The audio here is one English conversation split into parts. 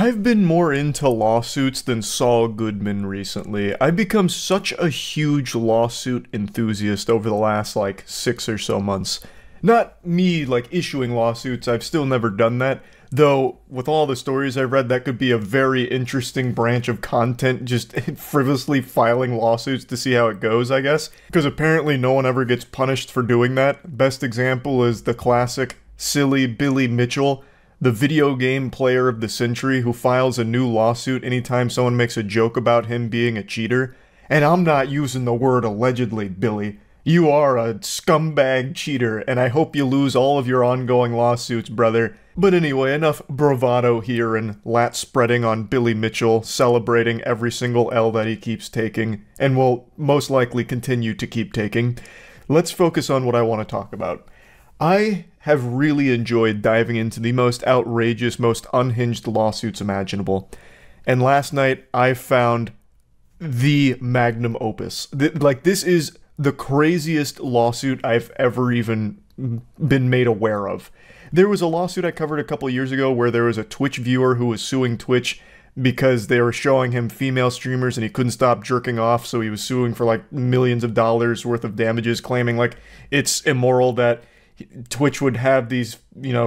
I've been more into lawsuits than Saul Goodman recently. I've become such a huge lawsuit enthusiast over the last, 6 or so months. Not me, issuing lawsuits, I've still never done that. Though, with all the stories I've read, that could be a very interesting branch of content, just frivolously filing lawsuits to see how it goes, I guess. Because apparently no one ever gets punished for doing that. Best example is the classic, silly Billy Mitchell, the video game player of the century who files a new lawsuit anytime someone makes a joke about him being a cheater. And I'm not using the word allegedly, Billy. You are a scumbag cheater, and I hope you lose all of your ongoing lawsuits, brother. But anyway, enough bravado here and lat spreading on Billy Mitchell, celebrating every single L that he keeps taking, and will most likely continue to keep taking. Let's focus on what I want to talk about. I have really enjoyed diving into the most outrageous, most unhinged lawsuits imaginable. And last night, I found the magnum opus. This is the craziest lawsuit I've ever even been made aware of. There was a lawsuit I covered a couple years ago where there was a Twitch viewer who was suing Twitch because they were showing him female streamers and he couldn't stop jerking off, so he was suing for millions of dollars worth of damages, claiming it's immoral that Twitch would have these,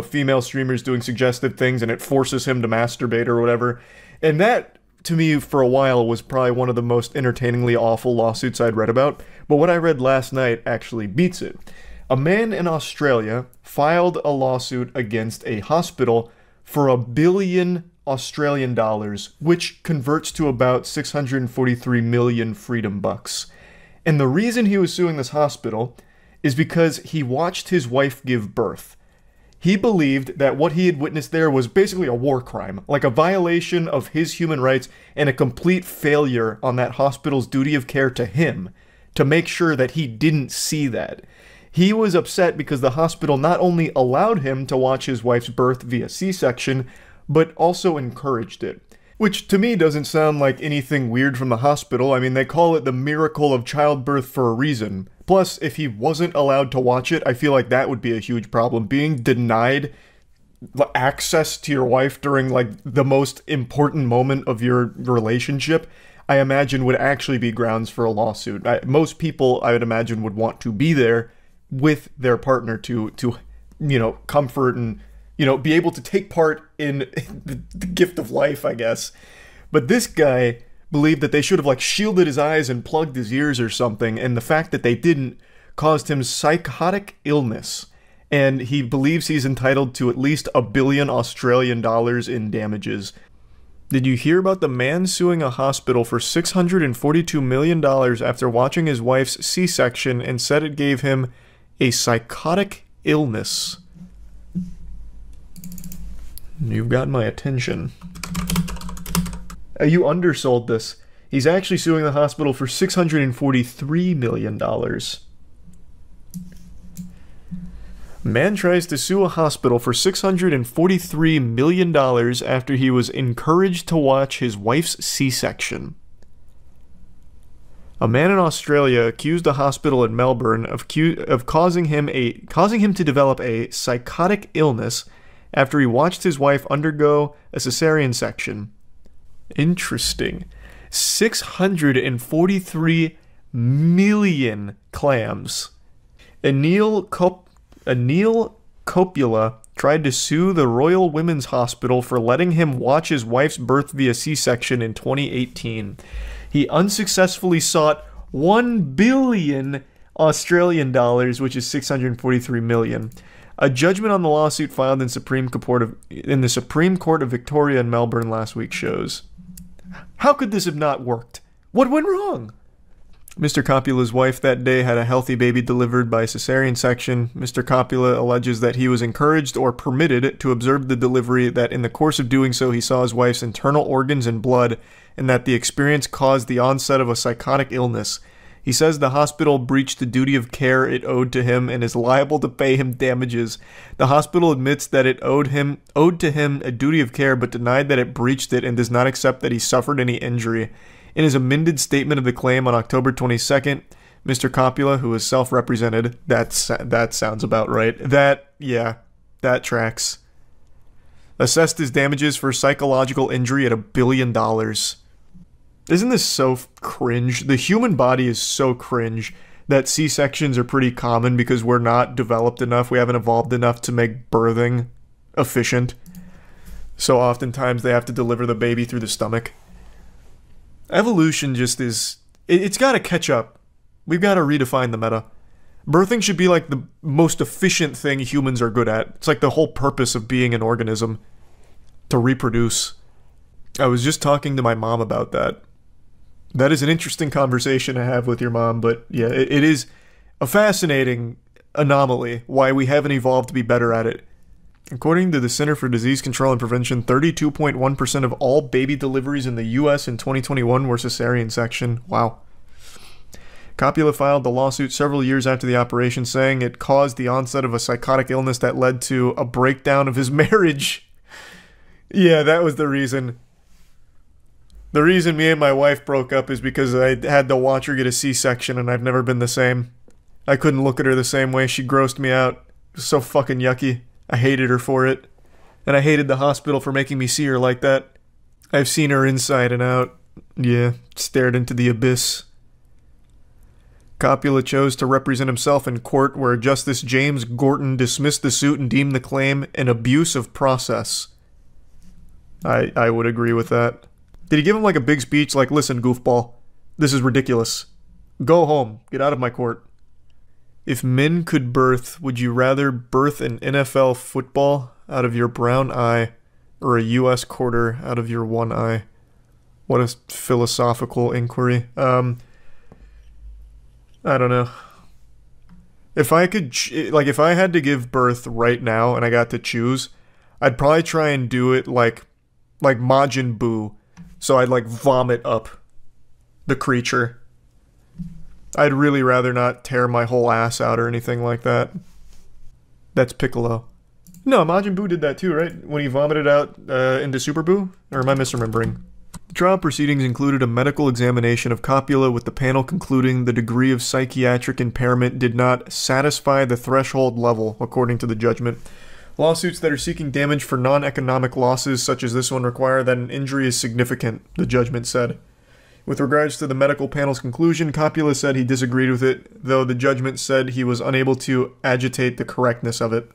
female streamers doing suggestive things and it forces him to masturbate or whatever. And that, to me, for a while, was probably one of the most entertainingly awful lawsuits I'd read about. But what I read last night actually beats it. A man in Australia filed a lawsuit against a hospital for $1 billion Australian dollars, which converts to about 643 million freedom bucks. And the reason he was suing this hospital is because he watched his wife give birth. He believed that what he had witnessed there was basically a war crime, like a violation of his human rights and a complete failure on that hospital's duty of care to him, to make sure that he didn't see that. He was upset because the hospital not only allowed him to watch his wife's birth via C-section, but also encouraged it. Which, to me, doesn't sound like anything weird from the hospital. I mean, they call it the miracle of childbirth for a reason. Plus, if he wasn't allowed to watch it, I feel like that would be a huge problem. Being denied access to your wife during, the most important moment of your relationship, I imagine would actually be grounds for a lawsuit. Most people, I would imagine, would want to be there with their partner to comfort and, be able to take part in the gift of life, I guess. But this guy believed that they should have, shielded his eyes and plugged his ears or something, and the fact that they didn't caused him psychotic illness. And he believes he's entitled to at least $1 billion Australian dollars in damages. Did you hear about the man suing a hospital for $642 million after watching his wife's C-section and said it gave him a psychotic illness? You've got my attention. You undersold this. He's actually suing the hospital for $643 million. Man tries to sue a hospital for $643 million after he was encouraged to watch his wife's C-section. A man in Australia accused a hospital in Melbourne of causing him to develop a psychotic illness after he watched his wife undergo a cesarean section. Interesting. 643 million clams. Anil Coppola tried to sue the Royal Women's Hospital for letting him watch his wife's birth via C-section in 2018. He unsuccessfully sought 1 billion Australian dollars, which is 643 million. A judgment on the lawsuit filed in the Supreme Court of Victoria in Melbourne last week shows. How could this have not worked? What went wrong? Mr. Coppola's wife that day had a healthy baby delivered by cesarean section. Mr. Coppola alleges that he was encouraged or permitted to observe the delivery, that in the course of doing so he saw his wife's internal organs and blood, and that the experience caused the onset of a psychotic illness. He says the hospital breached the duty of care it owed to him and is liable to pay him damages. The hospital admits that it owed to him a duty of care, but denied that it breached it and does not accept that he suffered any injury. In his amended statement of the claim on October 22nd, Mr. Coppola, who is self-represented, that sounds about right. That tracks. Assessed his damages for psychological injury at $1 billion. Isn't this so cringe? The human body is so cringe that C-sections are pretty common because we're not developed enough, we haven't evolved enough to make birthing efficient. So oftentimes they have to deliver the baby through the stomach. Evolution just is... It's got to catch up. We've got to redefine the meta. Birthing should be like the most efficient thing humans are good at. It's like the whole purpose of being an organism. To reproduce. I was just talking to my mom about that. That is an interesting conversation to have with your mom, but yeah, it is a fascinating anomaly why we haven't evolved to be better at it. According to the Center for Disease Control and Prevention, 32.1% of all baby deliveries in the US in 2021 were cesarean section. Wow. Coppola filed the lawsuit several years after the operation, saying it caused the onset of a psychotic illness that led to a breakdown of his marriage. Yeah, that was the reason. The reason me and my wife broke up is because I had to watch her get a C-section and I've never been the same. I couldn't look at her the same way. She grossed me out. It was so fucking yucky. I hated her for it. And I hated the hospital for making me see her like that. I've seen her inside and out. Yeah, stared into the abyss. Coppola chose to represent himself in court where Justice James Gorton dismissed the suit and deemed the claim an abuse of process. I would agree with that. Did he give him like a big speech like, listen, goofball, this is ridiculous. Go home. Get out of my court. If men could birth, would you rather birth an NFL football out of your brown eye or a US quarter out of your one eye? What a philosophical inquiry. I don't know. If I could, if I had to give birth right now and I got to choose, I'd probably try and do it like Majin Buu. So I'd like vomit up the creature. I'd really rather not tear my whole ass out or anything like that. That's Piccolo. No, Majin Buu did that too, right? When he vomited out into Super Buu? Or am I misremembering? Trial proceedings included a medical examination of Coppola, with the panel concluding the degree of psychiatric impairment did not satisfy the threshold level, according to the judgment. Lawsuits that are seeking damage for non-economic losses such as this one require that an injury is significant, the judgment said. With regards to the medical panel's conclusion, Coppola said he disagreed with it, though the judgment said he was unable to agitate the correctness of it.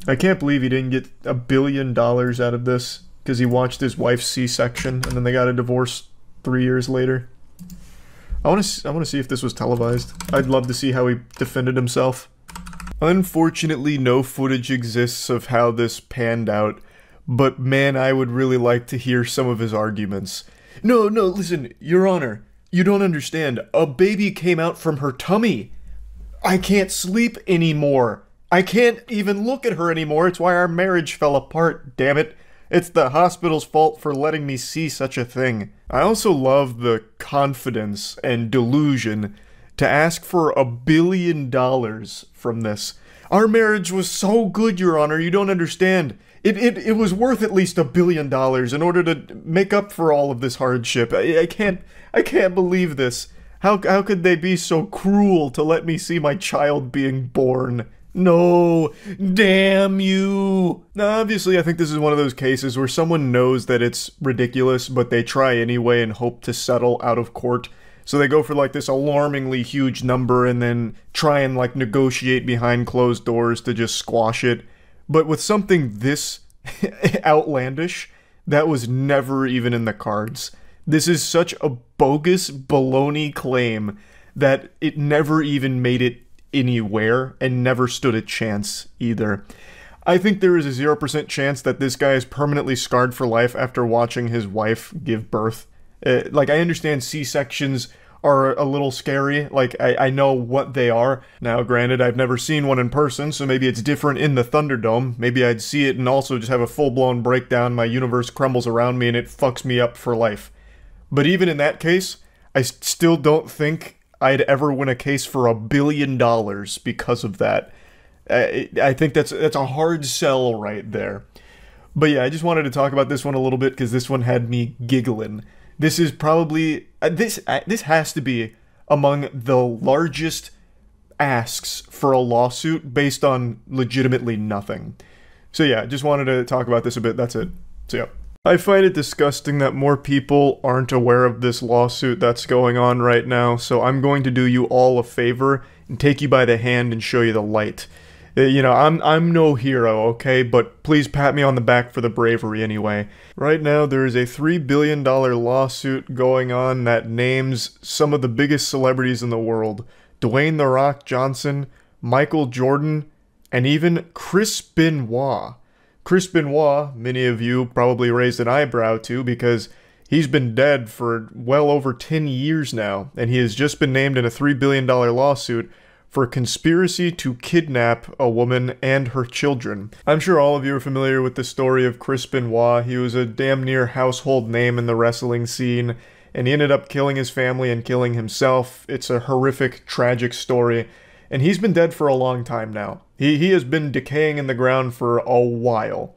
I can't believe he didn't get $1 billion out of this because he watched his wife's C-section and then they got a divorce 3 years later. I want to see if this was televised. I'd love to see how he defended himself. Unfortunately, no footage exists of how this panned out, but man, I would really like to hear some of his arguments. No, listen, Your Honor, you don't understand. A baby came out from her tummy. I can't sleep anymore. I can't even look at her anymore. It's why our marriage fell apart, damn it. It's the hospital's fault for letting me see such a thing. I also love the confidence and delusion to ask for $1 billion from this. Our marriage was so good, Your Honor, you don't understand. It was worth at least $1 billion in order to make up for all of this hardship. I can't believe this. How could they be so cruel to let me see my child being born? No, damn you. Now, obviously, I think this is one of those cases where someone knows that it's ridiculous, but they try anyway and hope to settle out of court. So they go for like this alarmingly huge number and then try and like negotiate behind closed doors to just squash it. But with something this outlandish, that was never even in the cards. This is such a bogus baloney claim that it never even made it anywhere and never stood a chance either. I think there is a 0% chance that this guy is permanently scarred for life after watching his wife give birth. Like, I understand C-sections are a little scary. Like, I know what they are. Now, granted, I've never seen one in person, so maybe it's different in the Thunderdome. Maybe I'd see it and also just have a full-blown breakdown, my universe crumbles around me, and it fucks me up for life. But even in that case, I still don't think I'd ever win a case for $1 billion because of that. I think that's a hard sell right there. But yeah, I just wanted to talk about this one a little bit because this one had me giggling. This is probably this has to be among the largest asks for a lawsuit based on legitimately nothing. So yeah, just wanted to talk about this a bit. That's it. So yeah. I find it disgusting that more people aren't aware of this lawsuit that's going on right now, so I'm going to do you all a favor and take you by the hand and show you the light. You know, I'm no hero, okay, but please pat me on the back for the bravery anyway. Right now, there is a $3 billion lawsuit going on that names some of the biggest celebrities in the world. Dwayne "The Rock" Johnson, Michael Jordan, and even Chris Benoit. Chris Benoit, many of you probably raised an eyebrow to because he's been dead for well over 10 years now, and he has just been named in a $3 billion lawsuit for conspiracy to kidnap a woman and her children. I'm sure all of you are familiar with the story of Chris Benoit. He was a damn near household name in the wrestling scene, and he ended up killing his family and killing himself. It's a horrific, tragic story, and he's been dead for a long time now. He has been decaying in the ground for a while.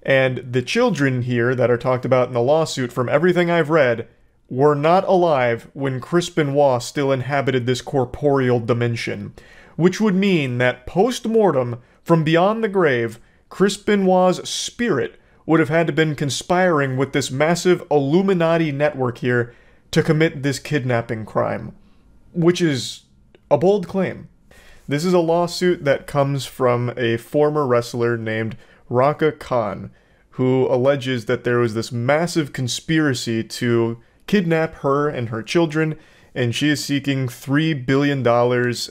And the children here that are talked about in the lawsuit, from everything I've read, were not alive when Chris Benoit still inhabited this corporeal dimension. Which would mean that post-mortem, from beyond the grave, Chris Benoit's spirit would have had to been conspiring with this massive Illuminati network here to commit this kidnapping crime. Which is a bold claim. This is a lawsuit that comes from a former wrestler named Raka Khan, who alleges that there was this massive conspiracy to kidnap her and her children, and she is seeking $3 billion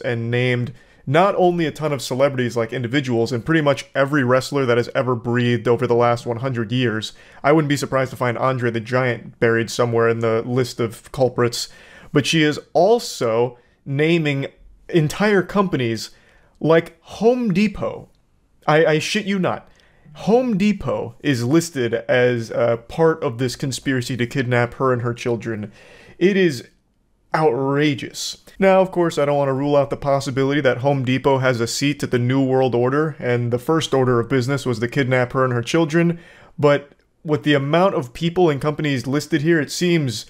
and named not only a ton of celebrities like individuals and pretty much every wrestler that has ever breathed over the last 100 years. I wouldn't be surprised to find Andre the Giant buried somewhere in the list of culprits. But she is also naming entire companies like Home Depot. I shit you not. Home Depot is listed as part of this conspiracy to kidnap her and her children. It is outrageous. Now, of course, I don't want to rule out the possibility that Home Depot has a seat at the New World Order, and the first order of business was to kidnap her and her children, but with the amount of people and companies listed here, it seems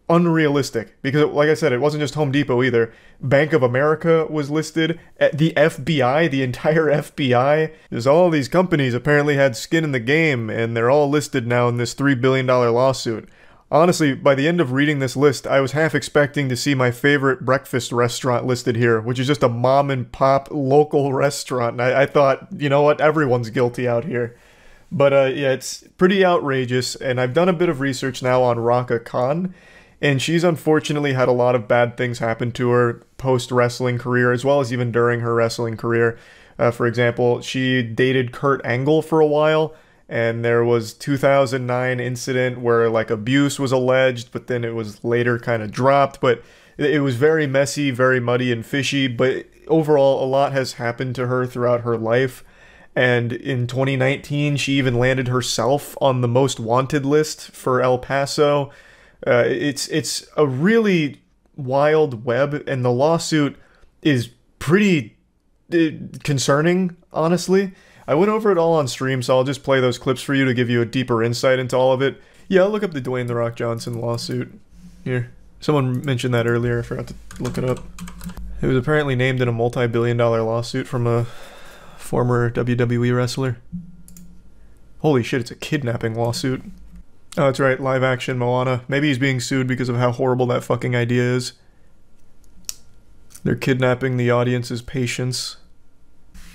unrealistic. Because, like I said, it wasn't just Home Depot either. Bank of America was listed. The FBI, the entire FBI. There's all these companies apparently had skin in the game, and they're all listed now in this $3 billion lawsuit. Honestly, by the end of reading this list, I was half expecting to see my favorite breakfast restaurant listed here, which is just a mom-and-pop local restaurant. And I thought, you know what, everyone's guilty out here. But yeah, it's pretty outrageous, and I've done a bit of research now on Raka Khan, and she's unfortunately had a lot of bad things happen to her post-wrestling career, as well as even during her wrestling career. For example, she dated Kurt Angle for a while, and there was 2009 incident where like abuse was alleged, but then it was later kind of dropped. But it was very messy, very muddy and fishy, but overall a lot has happened to her throughout her life. And in 2019, she even landed herself on the most wanted list for El Paso. It's a really wild web, and the lawsuit is pretty concerning, honestly. I went over it all on stream, so I'll just play those clips for you to give you a deeper insight into all of it. Yeah, I'll look up the Dwayne "The Rock" Johnson lawsuit. Here. Someone mentioned that earlier, I forgot to look it up. It was apparently named in a multi-billion-dollar lawsuit from a former WWE wrestler. Holy shit, it's a kidnapping lawsuit. Oh, that's right, live action Moana. Maybe he's being sued because of how horrible that fucking idea is. They're kidnapping the audience's patience.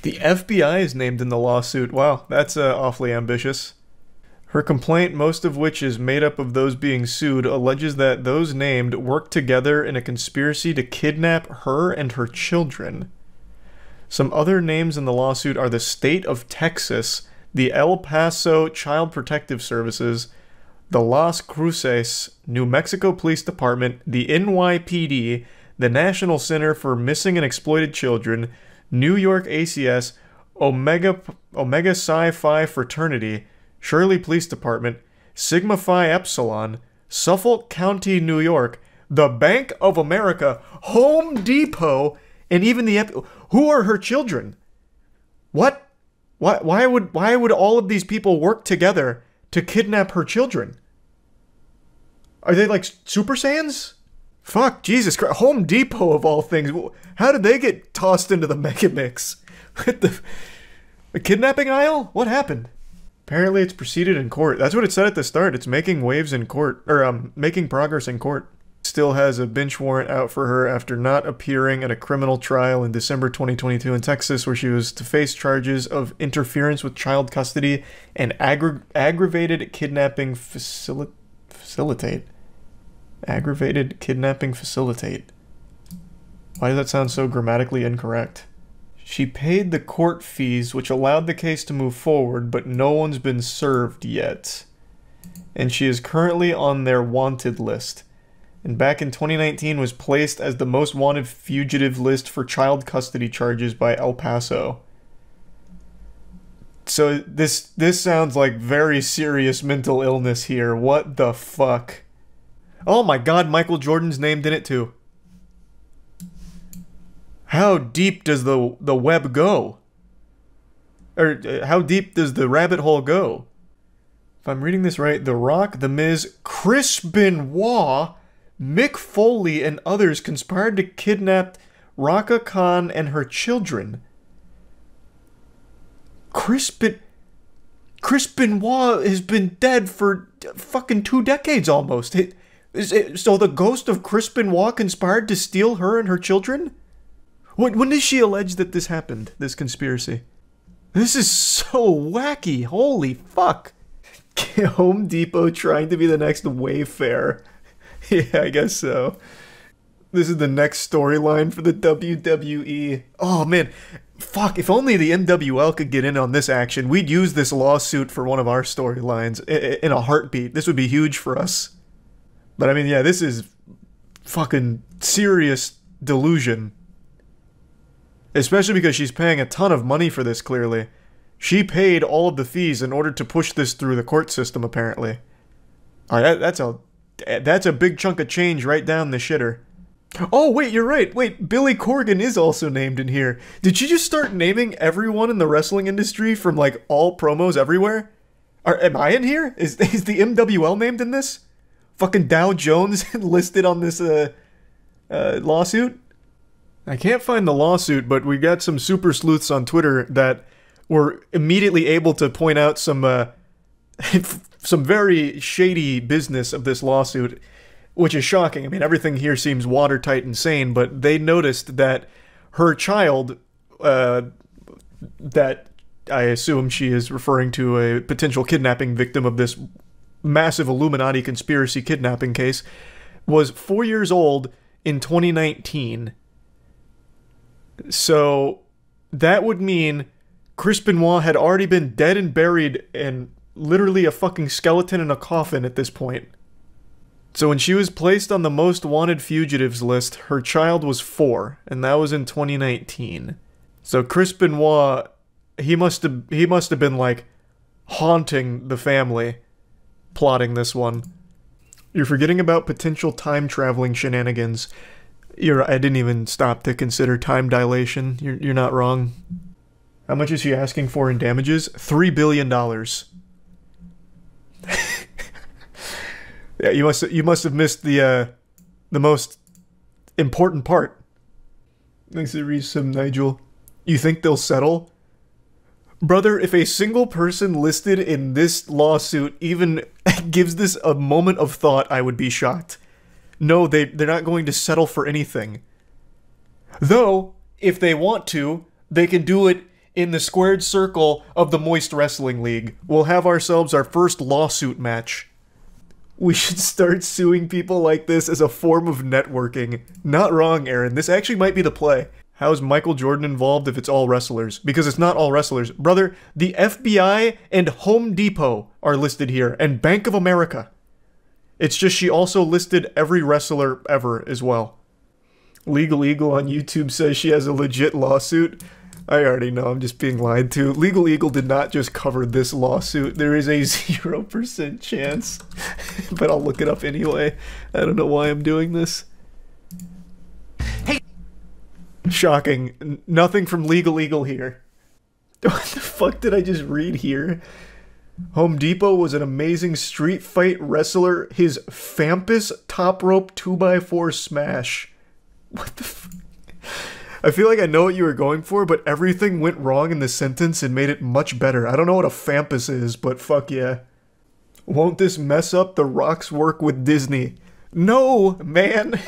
The FBI is named in the lawsuit. Wow, that's awfully ambitious. Her complaint, most of which is made up of those being sued, alleges that those named worked together in a conspiracy to kidnap her and her children. Some other names in the lawsuit are the State of Texas, the El Paso Child Protective Services, the Las Cruces, New Mexico Police Department, the NYPD, the National Center for Missing and Exploited Children, New York ACS, Omega Psi Phi Fraternity, Shirley Police Department, Sigma Phi Epsilon, Suffolk County, New York, the Bank of America, Home Depot, and even the who are her children? What? Why would all of these people work together to kidnap her children? Are they like Super Saiyans? Fuck, Jesus Christ. Home Depot of all things. How did they get tossed into the mega mix? What the... A kidnapping aisle? What happened? Apparently it's proceeded in court. That's what it said at the start. It's making waves in court, or making progress in court. Still has a bench warrant out for her after not appearing at a criminal trial in December 2022 in Texas, where she was to face charges of interference with child custody and aggravated kidnapping facilitate. Aggravated kidnapping facilitate. Why does that sound so grammatically incorrect? She paid the court fees, which allowed the case to move forward, but no one's been served yet. And she is currently on their wanted list. And back in 2019 was placed as the most wanted fugitive list for child custody charges by El Paso. So this sounds like very serious mental illness here. What the fuck? Oh my god, Michael Jordan's named in it too. How deep does the web go? Or how deep does the rabbit hole go? If I'm reading this right, The Rock, The Miz, Chris Benoit, Mick Foley, and others conspired to kidnap Raka Khan and her children. Chris Benoit has been dead for fucking 2 decades almost. So the ghost of Chris Benoit conspired to steal her and her children? When did she allege that this happened, this conspiracy? This is so wacky. Holy fuck. Home Depot trying to be the next Wayfair. Yeah, I guess so. This is the next storyline for the WWE. Oh man, fuck, if only the MWL could get in on this action. We'd use this lawsuit for one of our storylines in a heartbeat. This would be huge for us. But I mean, yeah, this is fucking serious delusion. Especially because she's paying a ton of money for this, clearly. She paid all of the fees in order to push this through the court system, apparently. Alright, that's a big chunk of change right down the shitter. Oh, wait, you're right. Wait, Billy Corgan is also named in here. Did she just start naming everyone in the wrestling industry from, like, all promos everywhere? Am I in here? Is the MWL named in this? Fucking Dow Jones listed on this, lawsuit? I can't find the lawsuit, but we got some super sleuths on Twitter that were immediately able to point out some very shady business of this lawsuit, which is shocking. I mean, everything here seems watertight and sane, but they noticed that her child, that I assume she is referring to a potential kidnapping victim of this massive Illuminati conspiracy kidnapping case, was 4 years old in 2019. So that would mean Chris Benoit had already been dead and buried and literally a fucking skeleton in a coffin at this point. So when she was placed on the most wanted fugitives list, her child was 4, and that was in 2019. So Chris Benoit, he must have been like haunting the family, plotting this one. You're forgetting about potential time traveling shenanigans. I didn't even stop to consider time dilation. You're not wrong. How much is she asking for in damages? $3 billion. Yeah, you must have missed the most important part. Thanks to Reese, Nigel. You think they'll settle? Brother, if a single person listed in this lawsuit even gives this a moment of thought, I would be shocked. No, they're not going to settle for anything. Though, if they want to, they can do it in the squared circle of the Moist Wrestling League. We'll have ourselves our first lawsuit match. We should start suing people like this as a form of networking. Not wrong, Aaron. This actually might be the play. How is Michael Jordan involved if it's all wrestlers? Because it's not all wrestlers. Brother, the FBI and Home Depot are listed here, and Bank of America. It's just she also listed every wrestler ever as well. Legal Eagle on YouTube says she has a legit lawsuit. I already know, I'm just being lied to. Legal Eagle did not just cover this lawsuit. There is a 0% chance. But I'll look it up anyway. I don't know why I'm doing this. Hey! Shocking. Nothing from Legal Eagle here. What the fuck did I just read here? Home Depot was an amazing street fight wrestler. His Fampus top rope 2x4 smash. What the fuck? I feel like I know what you were going for, but everything went wrong in the sentence and made it much better. I don't know what a fampus is, but fuck yeah. Won't this mess up The Rock's work with Disney? No, man.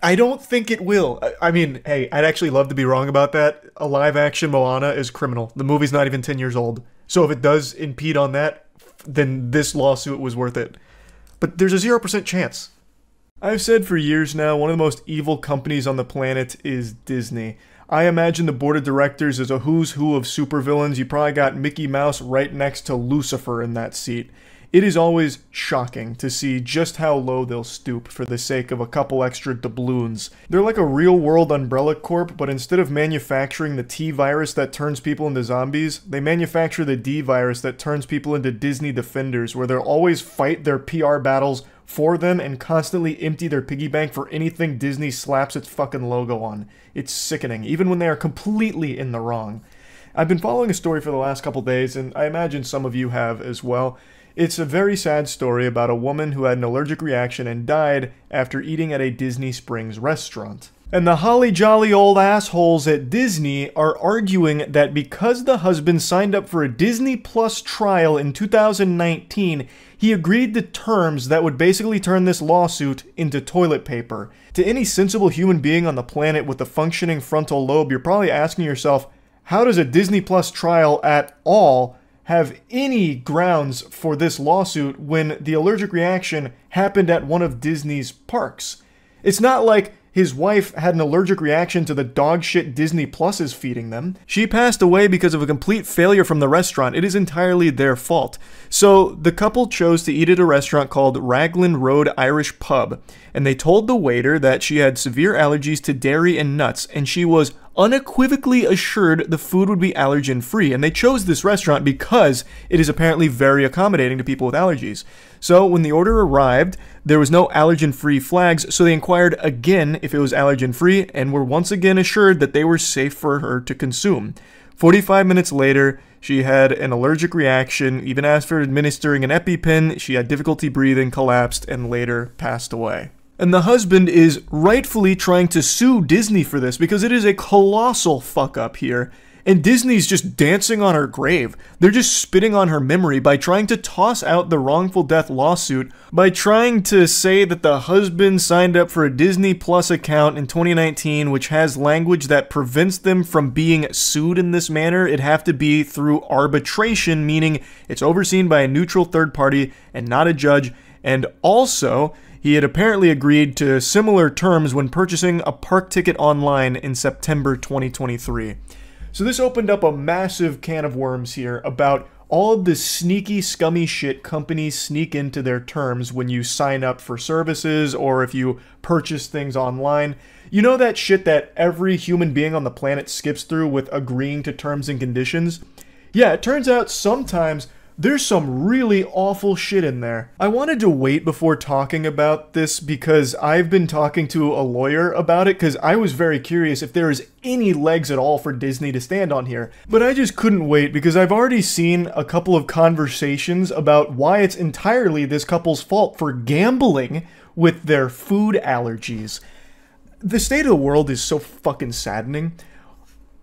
I don't think it will. I mean, hey, I'd actually love to be wrong about that. A live-action Moana is criminal. The movie's not even 10 years old. So if it does impede on that, then this lawsuit was worth it. But there's a 0% chance. I've said for years now, one of the most evil companies on the planet is Disney. I imagine the board of directors is a who's who of supervillains. You probably got Mickey Mouse right next to Lucifer in that seat. It is always shocking to see just how low they'll stoop for the sake of a couple extra doubloons. They're like a real-world Umbrella Corp, but instead of manufacturing the T-virus that turns people into zombies, they manufacture the D-virus that turns people into Disney Defenders, where they'll always fight their PR battles for them and constantly empty their piggy bank for anything Disney slaps its fucking logo on. It's sickening, even when they are completely in the wrong. I've been following a story for the last couple days, and I imagine some of you have as well. It's a very sad story about a woman who had an allergic reaction and died after eating at a Disney Springs restaurant. And the holly jolly old assholes at Disney are arguing that because the husband signed up for a Disney Plus trial in 2019, he agreed to terms that would basically turn this lawsuit into toilet paper. To any sensible human being on the planet with a functioning frontal lobe, you're probably asking yourself, how does a Disney Plus trial at all have any grounds for this lawsuit when the allergic reaction happened at one of Disney's parks? It's not like his wife had an allergic reaction to the dog shit Disney Plus is feeding them. She passed away because of a complete failure from the restaurant. It is entirely their fault. So the couple chose to eat at a restaurant called Raglan Road Irish Pub, and they told the waiter that she had severe allergies to dairy and nuts, and she was unequivocally assured the food would be allergen-free, and they chose this restaurant because it is apparently very accommodating to people with allergies. So when the order arrived, there was no allergen-free flags, so they inquired again if it was allergen-free, and were once again assured that they were safe for her to consume. 45 minutes later, she had an allergic reaction. Even after administering an EpiPen, she had difficulty breathing, collapsed, and later passed away. And the husband is rightfully trying to sue Disney for this because it is a colossal fuck-up here. And Disney's just dancing on her grave. They're just spitting on her memory by trying to toss out the wrongful death lawsuit, by trying to say that the husband signed up for a Disney Plus account in 2019, which has language that prevents them from being sued in this manner. It'd have to be through arbitration, meaning it's overseen by a neutral third party and not a judge. And also, he had apparently agreed to similar terms when purchasing a park ticket online in September 2023. So this opened up a massive can of worms here about all of the sneaky, scummy shit companies sneak into their terms when you sign up for services or if you purchase things online. You know that shit that every human being on the planet skips through with agreeing to terms and conditions? Yeah, it turns out sometimes there's some really awful shit in there. I wanted to wait before talking about this because I've been talking to a lawyer about it because I was very curious if there is any legs at all for Disney to stand on here. But I just couldn't wait because I've already seen a couple of conversations about why it's entirely this couple's fault for gambling with their food allergies. The state of the world is so fucking saddening.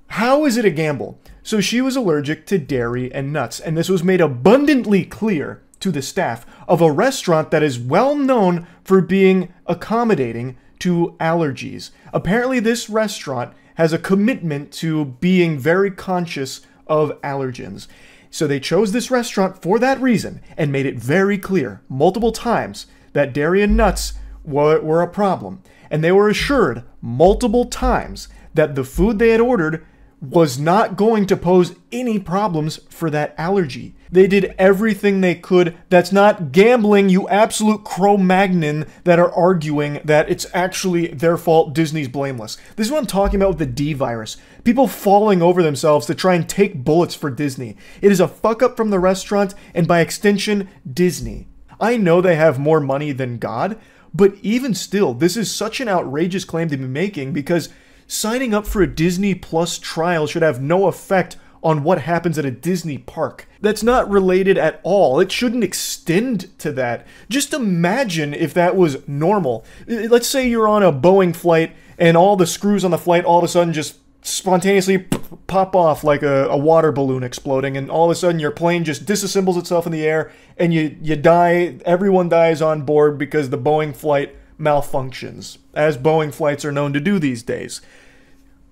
How is it a gamble? So she was allergic to dairy and nuts, and this was made abundantly clear to the staff of a restaurant that is well known for being accommodating to allergies. Apparently this restaurant has a commitment to being very conscious of allergens. So they chose this restaurant for that reason and made it very clear multiple times that dairy and nuts were a problem. And they were assured multiple times that the food they had ordered was not going to pose any problems for that allergy. They did everything they could. That's not gambling, you absolute Cro-Magnon that are arguing that it's actually their fault, Disney's blameless. This is what I'm talking about with the D virus. People falling over themselves to try and take bullets for Disney. It is a fuck up from the restaurant and by extension, Disney. I know they have more money than God, but even still, this is such an outrageous claim to be making because signing up for a Disney Plus trial should have no effect on what happens at a Disney park. That's not related at all. It shouldn't extend to that. Just imagine if that was normal. Let's say you're on a Boeing flight and all the screws on the flight all of a sudden just spontaneously pop off like a water balloon exploding, and all of a sudden your plane just disassembles itself in the air, and you die. Everyone dies on board because the Boeing flight malfunctions, as Boeing flights are known to do these days.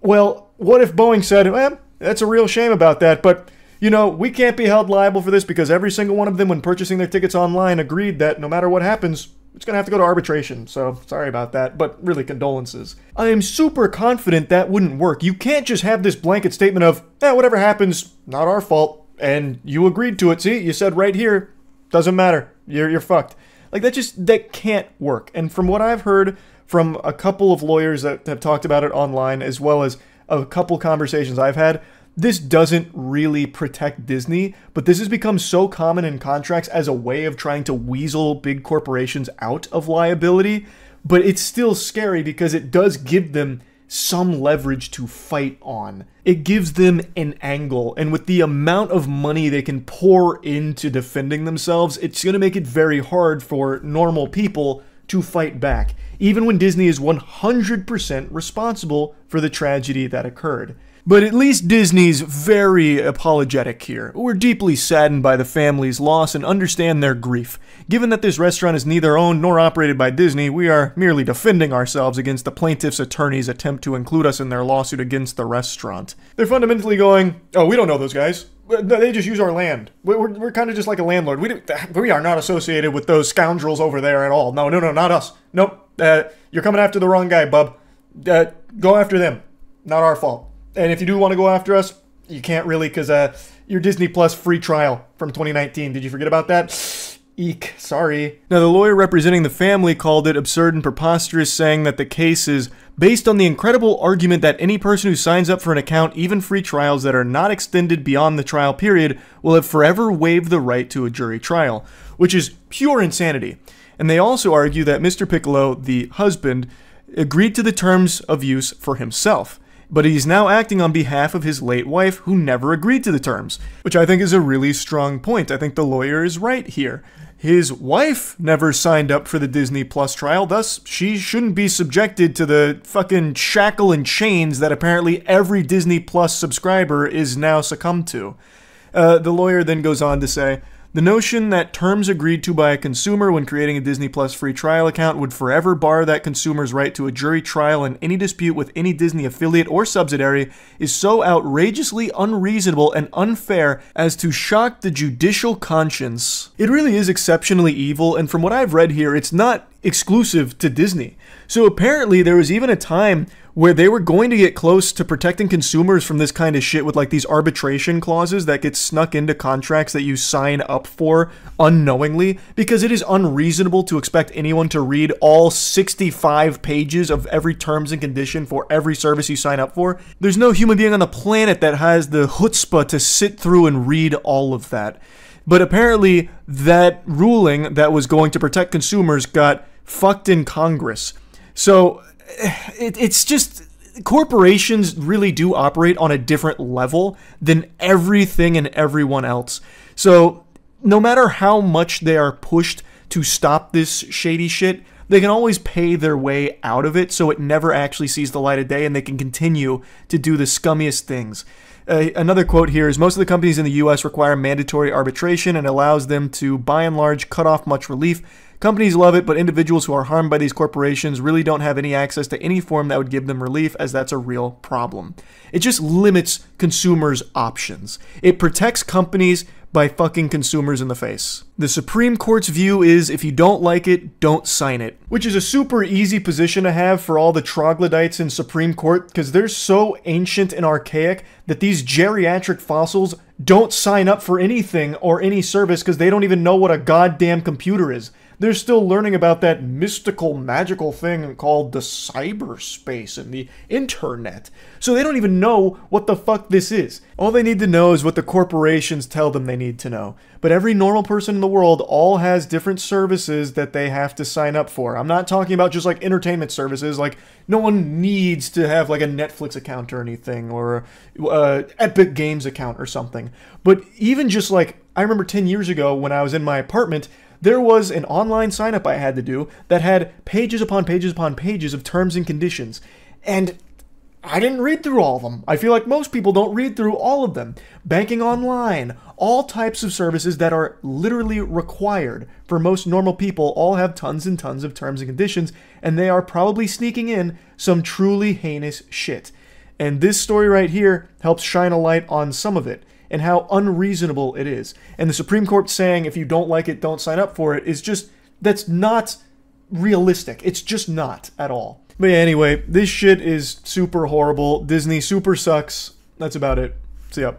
Well, what if Boeing said, that's a real shame about that, but, you know, we can't be held liable for this because every single one of them, when purchasing their tickets online, agreed that no matter what happens, it's going to have to go to arbitration, so sorry about that, but really condolences. I am super confident that wouldn't work. You can't just have this blanket statement of, whatever happens, not our fault, and you agreed to it. See, you said right here, doesn't matter, you're fucked. Like, that can't work. And from what I've heard from a couple of lawyers that have talked about it online, as well as a couple conversations I've had, this doesn't really protect Disney, but this has become so common in contracts as a way of trying to weasel big corporations out of liability. But it's still scary because it does give them some leverage to fight on. It gives them an angle, and with the amount of money they can pour into defending themselves, it's going to make it very hard for normal people to fight back, even when Disney is 100% responsible for the tragedy that occurred. But at least Disney's very apologetic here. We're deeply saddened by the family's loss and understand their grief. Given that this restaurant is neither owned nor operated by Disney, we are merely defending ourselves against the plaintiff's attorney's attempt to include us in their lawsuit against the restaurant. They're fundamentally going, oh, we don't know those guys. They just use our land. We're kind of just like a landlord. We are not associated with those scoundrels over there at all. No, not us. Nope. You're coming after the wrong guy, bub. Go after them. Not our fault. And if you do want to go after us, you can't really because your Disney Plus free trial from 2019. Did you forget about that? Eek, sorry. Now, the lawyer representing the family called it absurd and preposterous, saying that the case is based on the incredible argument that any person who signs up for an account, even free trials that are not extended beyond the trial period, will have forever waived the right to a jury trial, which is pure insanity. And they also argue that Mr. Piccolo, the husband, agreed to the terms of use for himself, but he's now acting on behalf of his late wife, who never agreed to the terms, which I think is a really strong point. I think the lawyer is right here. His wife never signed up for the Disney Plus trial, thus she shouldn't be subjected to the fucking shackle and chains that apparently every Disney Plus subscriber is now succumbed to. The lawyer then goes on to say, the notion that terms agreed to by a consumer when creating a Disney Plus free trial account would forever bar that consumer's right to a jury trial in any dispute with any Disney affiliate or subsidiary is so outrageously unreasonable and unfair as to shock the judicial conscience. It really is exceptionally evil, and from what I've read here, it's not exclusive to Disney. So apparently there was even a time where they were going to get close to protecting consumers from this kind of shit with like these arbitration clauses that get snuck into contracts that you sign up for unknowingly, because it is unreasonable to expect anyone to read all 65 pages of every terms and condition for every service you sign up for. There's no human being on the planet that has the chutzpah to sit through and read all of that. But apparently that ruling that was going to protect consumers got fucked in Congress. So it's just, corporations really do operate on a different level than everything and everyone else. So no matter how much they are pushed to stop this shady shit, they can always pay their way out of it so it never actually sees the light of day and they can continue to do the scummiest things. Another quote here is, most of the companies in the U.S. require mandatory arbitration and allows them to, by and large, cut off much relief. Companies love it, but individuals who are harmed by these corporations really don't have any access to any form that would give them relief, as that's a real problem. It just limits consumers' options. It protects companies by fucking consumers in the face. The Supreme Court's view is, if you don't like it, don't sign it. Which is a super easy position to have for all the troglodytes in Supreme Court, because they're so ancient and archaic that these geriatric fossils don't sign up for anything or any service because they don't even know what a goddamn computer is. They're still learning about that mystical, magical thing called the cyberspace and the internet. So they don't even know what the fuck this is. All they need to know is what the corporations tell them they need to know. But every normal person in the world all has different services that they have to sign up for. I'm not talking about just like entertainment services. Like, no one needs to have like a Netflix account or anything, or Epic Games account or something. But even just like, I remember 10 years ago when I was in my apartment, there was an online sign-up I had to do that had pages upon pages upon pages of terms and conditions. And I didn't read through all of them. I feel like most people don't read through all of them. Banking online, all types of services that are literally required for most normal people all have tons and tons of terms and conditions, and they are probably sneaking in some truly heinous shit. And this story right here helps shine a light on some of it and how unreasonable it is. And the Supreme Court saying if you don't like it, don't sign up for it is just, that's not realistic. It's just not at all. But yeah, anyway, this shit is super horrible. Disney super sucks. That's about it. See ya.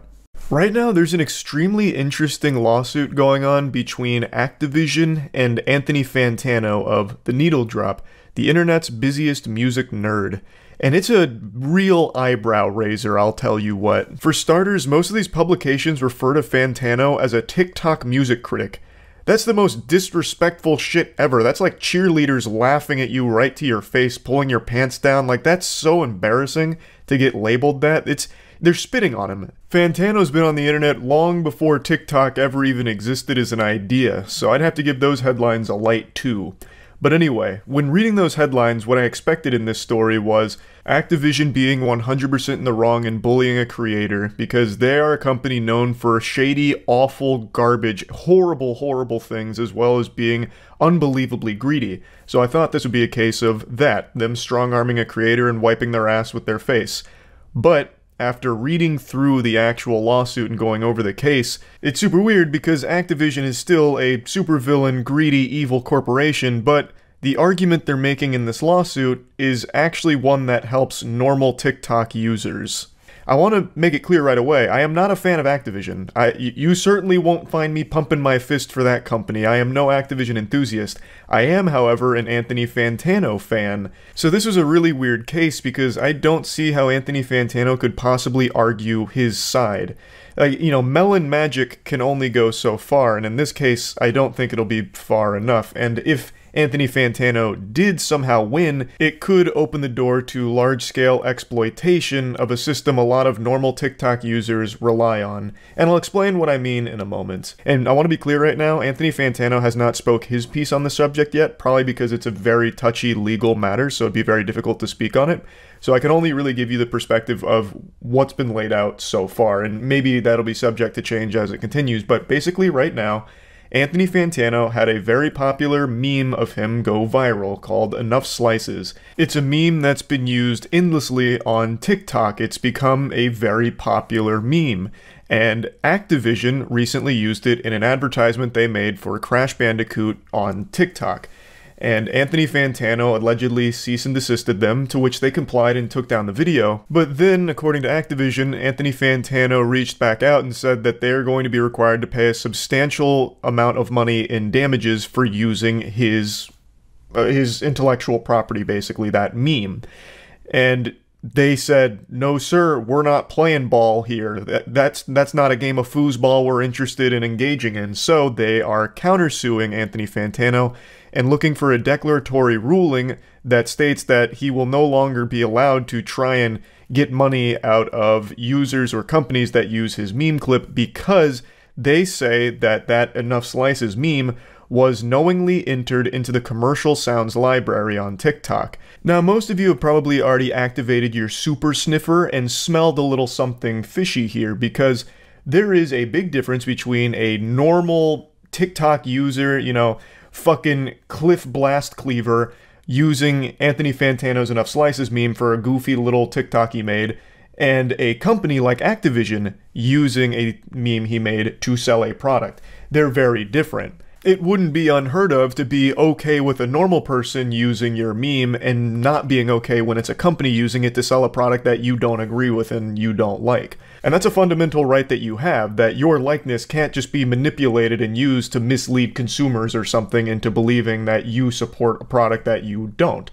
Right now, there's an extremely interesting lawsuit going on between Activision and Anthony Fantano of The Needle Drop, the internet's busiest music nerd. And it's a real eyebrow raiser, I'll tell you what. For starters, most of these publications refer to Fantano as a TikTok music critic. That's the most disrespectful shit ever. That's like cheerleaders laughing at you right to your face, pulling your pants down. Like, that's so embarrassing to get labeled that. They're spitting on him. Fantano's been on the internet long before TikTok ever even existed as an idea, so I'd have to give those headlines a light too. But anyway, when reading those headlines, what I expected in this story was Activision being 100% in the wrong and bullying a creator because they are a company known for shady, awful, garbage, horrible, horrible things, as well as being unbelievably greedy. So I thought this would be a case of that, them strong-arming a creator and wiping their ass with their face. But after reading through the actual lawsuit and going over the case, it's super weird because Activision is still a supervillain, greedy, evil corporation, but the argument they're making in this lawsuit is actually one that helps normal TikTok users. I want to make it clear right away, I am not a fan of Activision. You certainly won't find me pumping my fist for that company. I am no Activision enthusiast. I am, however, an Anthony Fantano fan. So this was a really weird case because I don't see how Anthony Fantano could possibly argue his side. Melon magic can only go so far, and in this case, I don't think it'll be far enough. And if Anthony Fantano did somehow win, it could open the door to large-scale exploitation of a system a lot of normal TikTok users rely on. And I'll explain what I mean in a moment. And I want to be clear right now, Anthony Fantano has not spoke his piece on the subject yet, probably because it's a very touchy legal matter, so it'd be very difficult to speak on it. So I can only really give you the perspective of what's been laid out so far, and maybe that'll be subject to change as it continues, but basically right now, Anthony Fantano had a very popular meme of him go viral called Enough Slices. It's a meme that's been used endlessly on TikTok. It's become a very popular meme. And Activision recently used it in an advertisement they made for Crash Bandicoot on TikTok. And Anthony Fantano allegedly cease and desisted them, to which they complied and took down the video. But then, according to Activision, Anthony Fantano reached back out and said that they're going to be required to pay a substantial amount of money in damages for using his intellectual property, basically, that meme. And they said, no sir, we're not playing ball here. That's not a game of foosball we're interested in engaging in. So they are countersuing Anthony Fantano and looking for a declaratory ruling that states that he will no longer be allowed to try and get money out of users or companies that use his meme clip because they say that that Enough Slices meme was knowingly entered into the commercial sounds library on TikTok. Now, most of you have probably already activated your super sniffer and smelled a little something fishy here because there is a big difference between a normal TikTok user, fucking Cliff Blast Cleaver using Anthony Fantano's Enough Slices meme for a goofy little TikTok he made, and a company like Activision using a meme he made to sell a product. They're very different. It wouldn't be unheard of to be okay with a normal person using your meme and not being okay when it's a company using it to sell a product that you don't agree with and you don't like. And that's a fundamental right that you have, that your likeness can't just be manipulated and used to mislead consumers or something into believing that you support a product that you don't.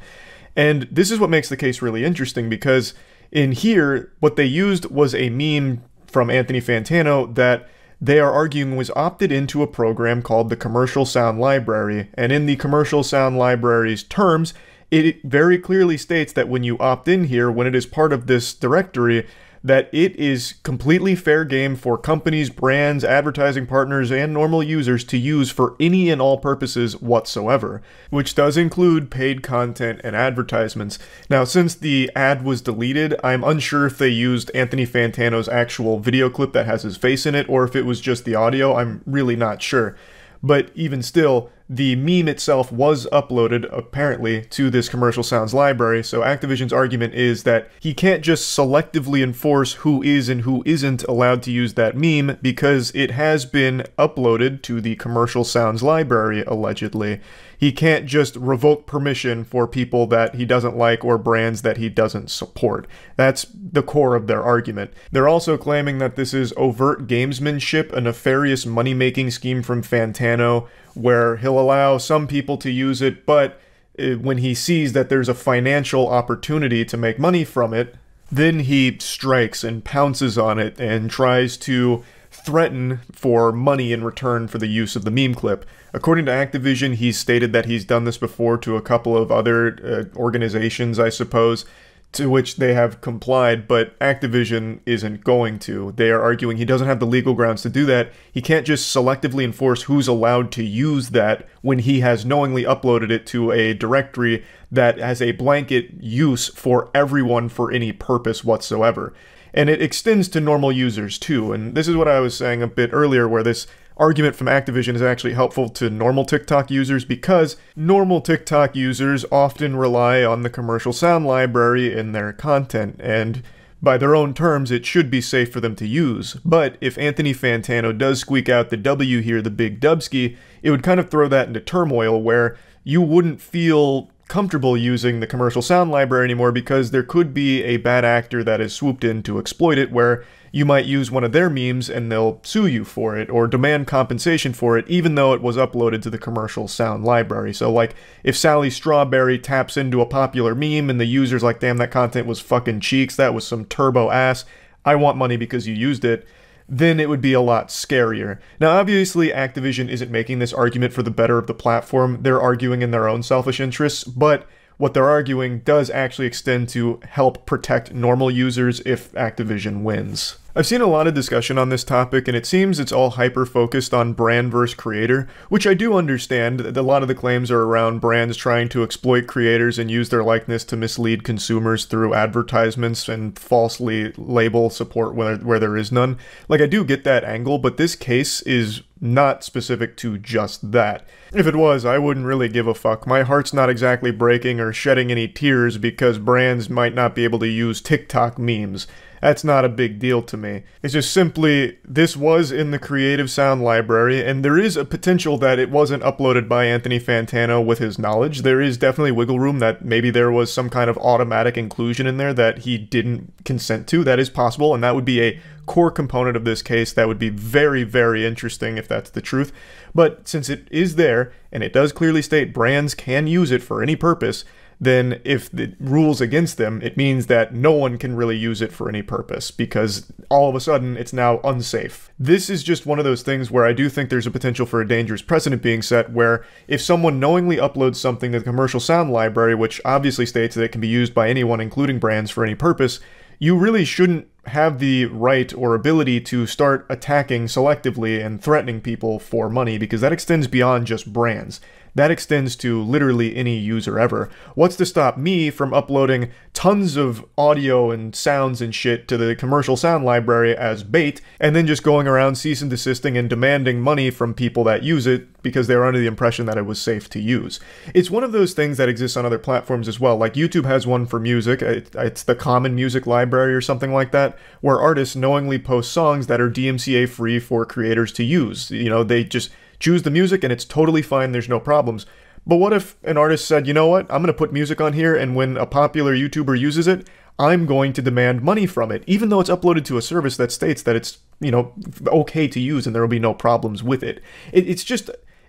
And this is what makes the case really interesting because in here, what they used was a meme from Anthony Fantano that they are arguing was opted into a program called the Commercial Sound Library, and in the Commercial Sound Library's terms, it very clearly states that when you opt in here, when it is part of this directory, that it is completely fair game for companies, brands, advertising partners, and normal users to use for any and all purposes whatsoever, which does include paid content and advertisements. Now, since the ad was deleted, I'm unsure if they used Anthony Fantano's actual video clip that has his face in it, or if it was just the audio. I'm really not sure. But even still, the meme itself was uploaded, apparently, to this commercial sounds library, so Activision's argument is that he can't just selectively enforce who is and who isn't allowed to use that meme because it has been uploaded to the commercial sounds library, allegedly. He can't just revoke permission for people that he doesn't like or brands that he doesn't support. That's the core of their argument. They're also claiming that this is overt gamesmanship, a nefarious money-making scheme from Fantano, where he'll allow some people to use it, but when he sees that there's a financial opportunity to make money from it, then he strikes and pounces on it and tries to threaten for money in return for the use of the meme clip. According to Activision, he's stated that he's done this before to a couple of other organizations, I suppose, to which they have complied, but Activision isn't going to. They are arguing he doesn't have the legal grounds to do that. He can't just selectively enforce who's allowed to use that when he has knowingly uploaded it to a directory that has a blanket use for everyone for any purpose whatsoever. And it extends to normal users too, and this is what I was saying a bit earlier, where this argument from Activision is actually helpful to normal TikTok users because normal TikTok users often rely on the commercial sound library in their content, and by their own terms, it should be safe for them to use. But if Anthony Fantano does squeak out the W here, the big dubski, it would kind of throw that into turmoil where you wouldn't feel comfortable using the commercial sound library anymore because there could be a bad actor that has swooped in to exploit it, where you might use one of their memes and they'll sue you for it or demand compensation for it even though it was uploaded to the commercial sound library. So like if Sally Strawberry taps into a popular meme and the user's like, damn, that content was fucking cheeks, that was some turbo ass, I want money because you used it, then it would be a lot scarier. Now, obviously, Activision isn't making this argument for the better of the platform. They're arguing in their own selfish interests, but what they're arguing does actually extend to help protect normal users if Activision wins. I've seen a lot of discussion on this topic, and it seems it's all hyper-focused on brand versus creator, which I do understand. A lot of the claims are around brands trying to exploit creators and use their likeness to mislead consumers through advertisements and falsely label support where there is none. Like, I do get that angle, but this case is not specific to just that. If it was, I wouldn't really give a fuck. My heart's not exactly breaking or shedding any tears because brands might not be able to use TikTok memes. That's not a big deal to me. It's just simply, this was in the Creative Sound library, and there is a potential that it wasn't uploaded by Anthony Fantano with his knowledge. There is definitely wiggle room that maybe there was some kind of automatic inclusion in there that he didn't consent to. That is possible, and that would be a core component of this case that would be very, very interesting if that's the truth. But since it is there, and it does clearly state brands can use it for any purpose, then if the rules against them, it means that no one can really use it for any purpose, because all of a sudden it's now unsafe. This is just one of those things where I do think there's a potential for a dangerous precedent being set, where if someone knowingly uploads something to the commercial sound library, which obviously states that it can be used by anyone, including brands, for any purpose, you really shouldn't have the right or ability to start attacking selectively and threatening people for money, because that extends beyond just brands. That extends to literally any user ever. What's to stop me from uploading tons of audio and sounds and shit to the commercial sound library as bait, and then just going around cease and desisting and demanding money from people that use it because they were under the impression that it was safe to use? It's one of those things that exists on other platforms as well. Like YouTube has one for music. It's the Common Music Library or something like that, where artists knowingly post songs that are DMCA free for creators to use. You know, they just choose the music and it's totally fine, there's no problems. But what if an artist said, you know what, I'm going to put music on here, and when a popular YouTuber uses it, I'm going to demand money from it, even though it's uploaded to a service that states that it's, you know, okay to use and there will be no problems with it.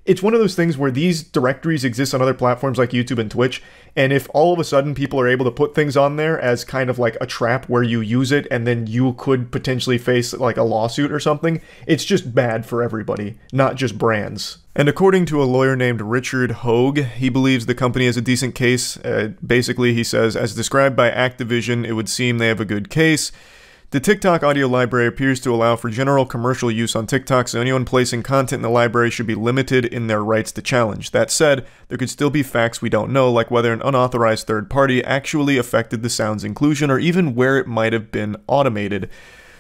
It's one of those things where these directories exist on other platforms like YouTube and Twitch, and if all of a sudden people are able to put things on there as kind of like a trap where you use it and then you could potentially face like a lawsuit or something, it's just bad for everybody, not just brands. And according to a lawyer named Richard Hogue, he believes the company has a decent case. Basically, he says, as described by Activision, it would seem they have a good case. The TikTok audio library appears to allow for general commercial use on TikTok, so anyone placing content in the library should be limited in their rights to challenge. That said, there could still be facts we don't know, like whether an unauthorized third party actually affected the sound's inclusion, or even where it might have been automated.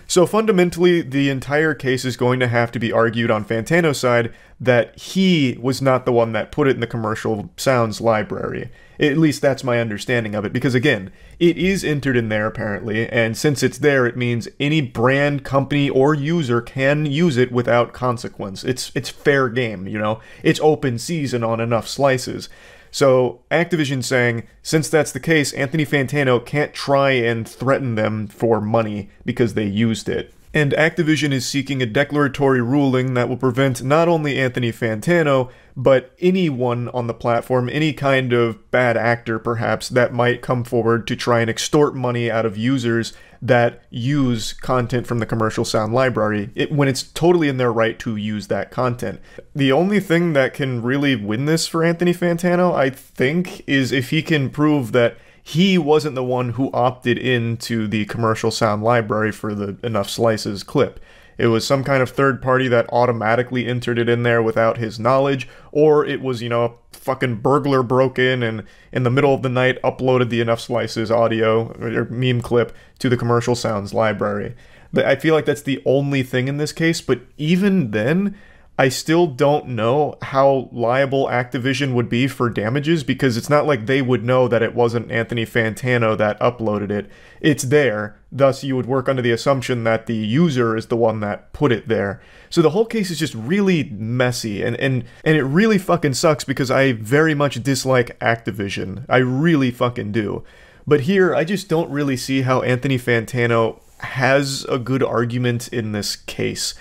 So fundamentally, the entire case is going to have to be argued on Fantano's side that he was not the one that put it in the commercial sounds library. At least that's my understanding of it, because again, it is entered in there apparently, and since it's there, it means any brand, company, or user can use it without consequence. It's fair game, you know? It's open season on enough slices. So Activision saying, since that's the case, Anthony Fantano can't try and threaten them for money because they used it. And Activision is seeking a declaratory ruling that will prevent not only Anthony Fantano, but anyone on the platform, any kind of bad actor perhaps, that might come forward to try and extort money out of users that use content from the commercial sound library, when it's totally in their right to use that content. The only thing that can really win this for Anthony Fantano, I think, is if he can prove that he wasn't the one who opted into the commercial sound library for the Enough Slices clip. It was some kind of third party that automatically entered it in there without his knowledge, or it was, you know, a fucking burglar broke in and in the middle of the night uploaded the Enough Slices audio or meme clip to the commercial sounds library. I feel like that's the only thing in this case, but even then, I still don't know how liable Activision would be for damages, because it's not like they would know that it wasn't Anthony Fantano that uploaded it. It's there, thus you would work under the assumption that the user is the one that put it there. So the whole case is just really messy, and it really fucking sucks because I very much dislike Activision. I really fucking do. But here, I just don't really see how Anthony Fantano has a good argument in this case.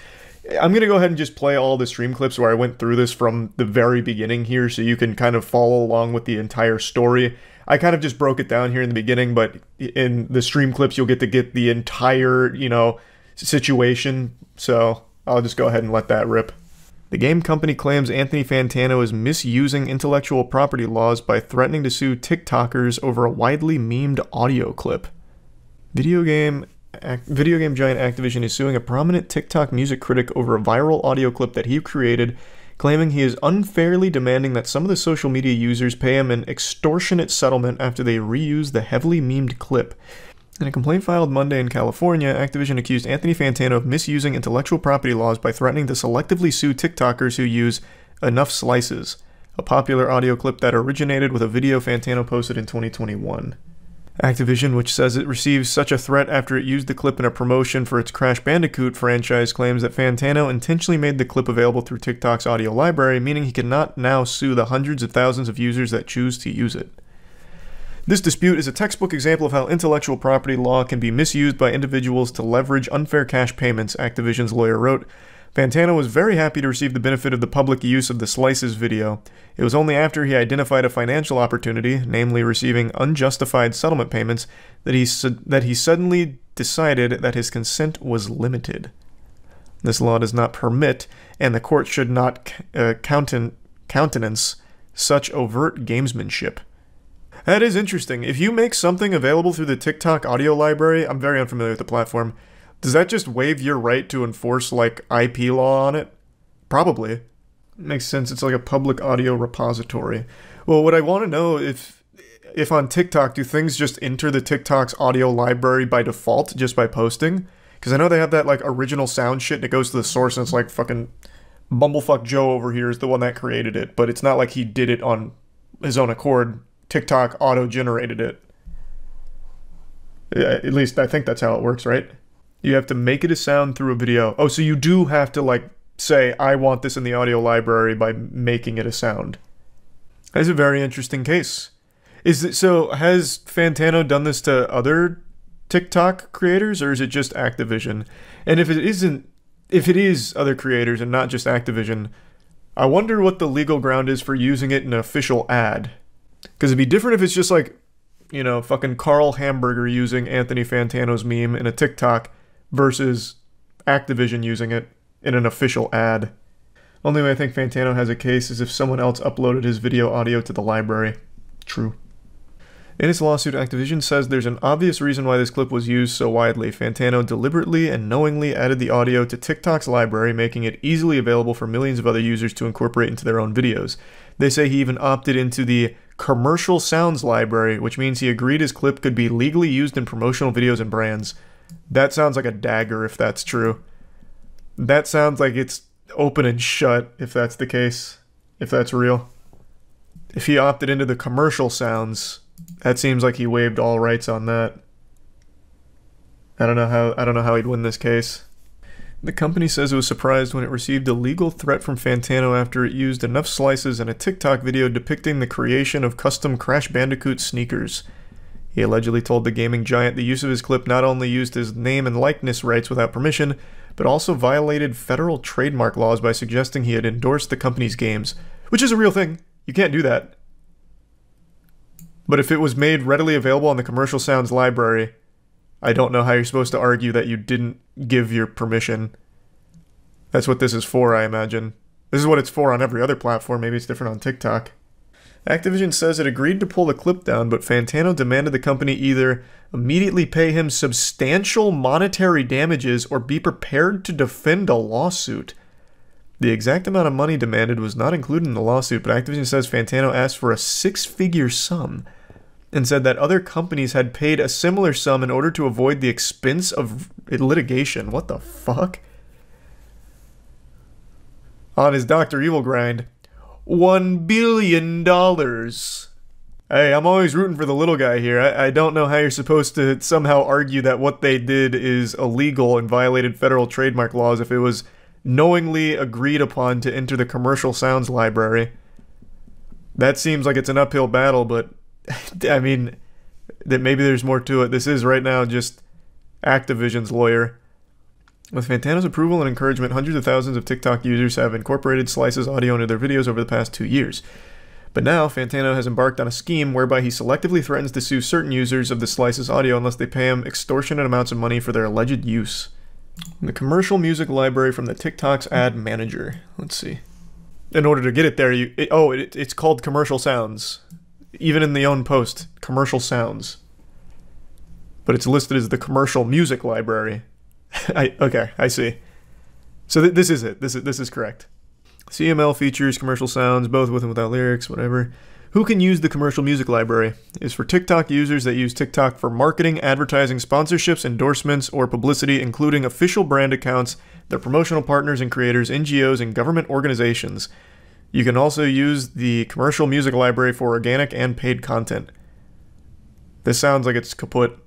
I'm going to go ahead and just play all the stream clips where I went through this from the very beginning here so you can kind of follow along with the entire story. I kind of just broke it down here in the beginning, but in the stream clips you'll get to get the entire, you know, situation. So I'll just go ahead and let that rip. The game company claims Anthony Fantano is misusing intellectual property laws by threatening to sue TikTokers over a widely memed audio clip. Video game giant Activision is suing a prominent TikTok music critic over a viral audio clip that he created, claiming he is unfairly demanding that some of the social media users pay him an extortionate settlement after they reused the heavily memed clip. In a complaint filed Monday in California, Activision accused Anthony Fantano of misusing intellectual property laws by threatening to selectively sue TikTokers who use Enough Slices, a popular audio clip that originated with a video Fantano posted in 2021. Activision, which says it receives such a threat after it used the clip in a promotion for its Crash Bandicoot franchise, claims that Fantano intentionally made the clip available through TikTok's audio library, meaning he cannot now sue the hundreds of thousands of users that choose to use it. This dispute is a textbook example of how intellectual property law can be misused by individuals to leverage unfair cash payments, Activision's lawyer wrote. Fantano was very happy to receive the benefit of the public use of the Slices video. It was only after he identified a financial opportunity, namely receiving unjustified settlement payments, that he suddenly decided that his consent was limited. This law does not permit, and the court should not countenance such overt gamesmanship. That is interesting. If you make something available through the TikTok audio library, I'm very unfamiliar with the platform, does that just waive your right to enforce, like, IP law on it? Probably. Makes sense, it's like a public audio repository. Well, what I want to know, if on TikTok, do things just enter the TikTok's audio library by default, just by posting? Because I know they have that, like, original sound shit, and it goes to the source, and it's like fucking Bumblefuck Joe over here is the one that created it, but it's not like he did it on his own accord. TikTok auto-generated it. Yeah, at least I think that's how it works, right? You have to make it a sound through a video. Oh, so you do have to, like, say, I want this in the audio library by making it a sound. That's a very interesting case. So, has Fantano done this to other TikTok creators, or is it just Activision? And if it is other creators and not just Activision, I wonder what the legal ground is for using it in an official ad. Because it'd be different if it's just like, you know, fucking Carl Hamburger using Anthony Fantano's meme in a TikTok versus Activision using it in an official ad. Only way I think Fantano has a case is if someone else uploaded his video audio to the library. True. In its lawsuit, Activision says there's an obvious reason why this clip was used so widely. Fantano deliberately and knowingly added the audio to TikTok's library, making it easily available for millions of other users to incorporate into their own videos. They say he even opted into the commercial sounds library, which means he agreed his clip could be legally used in promotional videos and brands. That sounds like a dagger if that's true. That sounds like it's open and shut if that's the case, if that's real. If he opted into the commercial sounds, that seems like he waived all rights on that. I don't know how he'd win this case. The company says it was surprised when it received a legal threat from Fantano after it used enough slices in a TikTok video depicting the creation of custom Crash Bandicoot sneakers. He allegedly told the gaming giant the use of his clip not only used his name and likeness rights without permission, but also violated federal trademark laws by suggesting he had endorsed the company's games. Which is a real thing. You can't do that. But if it was made readily available on the Commercial Sounds library, I don't know how you're supposed to argue that you didn't give your permission. That's what this is for, I imagine. This is what it's for on every other platform. Maybe it's different on TikTok. Activision says it agreed to pull the clip down, but Fantano demanded the company either immediately pay him substantial monetary damages or be prepared to defend a lawsuit. The exact amount of money demanded was not included in the lawsuit, but Activision says Fantano asked for a six-figure sum and said that other companies had paid a similar sum in order to avoid the expense of litigation. What the fuck? On his Dr. Evil grind, $1 billion. Hey, I'm always rooting for the little guy here. I don't know how you're supposed to somehow argue that what they did is illegal and violated federal trademark laws if it was knowingly agreed upon to enter the Commercial Sounds library. That seems like it's an uphill battle, but I mean, that maybe there's more to it. This is right now just Activision's lawyer. With Fantano's approval and encouragement, hundreds of thousands of TikTok users have incorporated Slice's audio into their videos over the past 2 years. But now, Fantano has embarked on a scheme whereby he selectively threatens to sue certain users of the Slice's audio unless they pay him extortionate amounts of money for their alleged use. The commercial music library from the TikTok's ad manager. Let's see. In order to get it there, it's called Commercial Sounds. Even in the own post, Commercial Sounds. But it's listed as the commercial music library. Okay, I see. So this is it. This is correct. CML features commercial sounds, both with and without lyrics, whatever. Who can use the commercial music library? Is for TikTok users that use TikTok for marketing, advertising, sponsorships, endorsements, or publicity, including official brand accounts, their promotional partners and creators, NGOs, and government organizations. You can also use the commercial music library for organic and paid content. This sounds like it's kaput.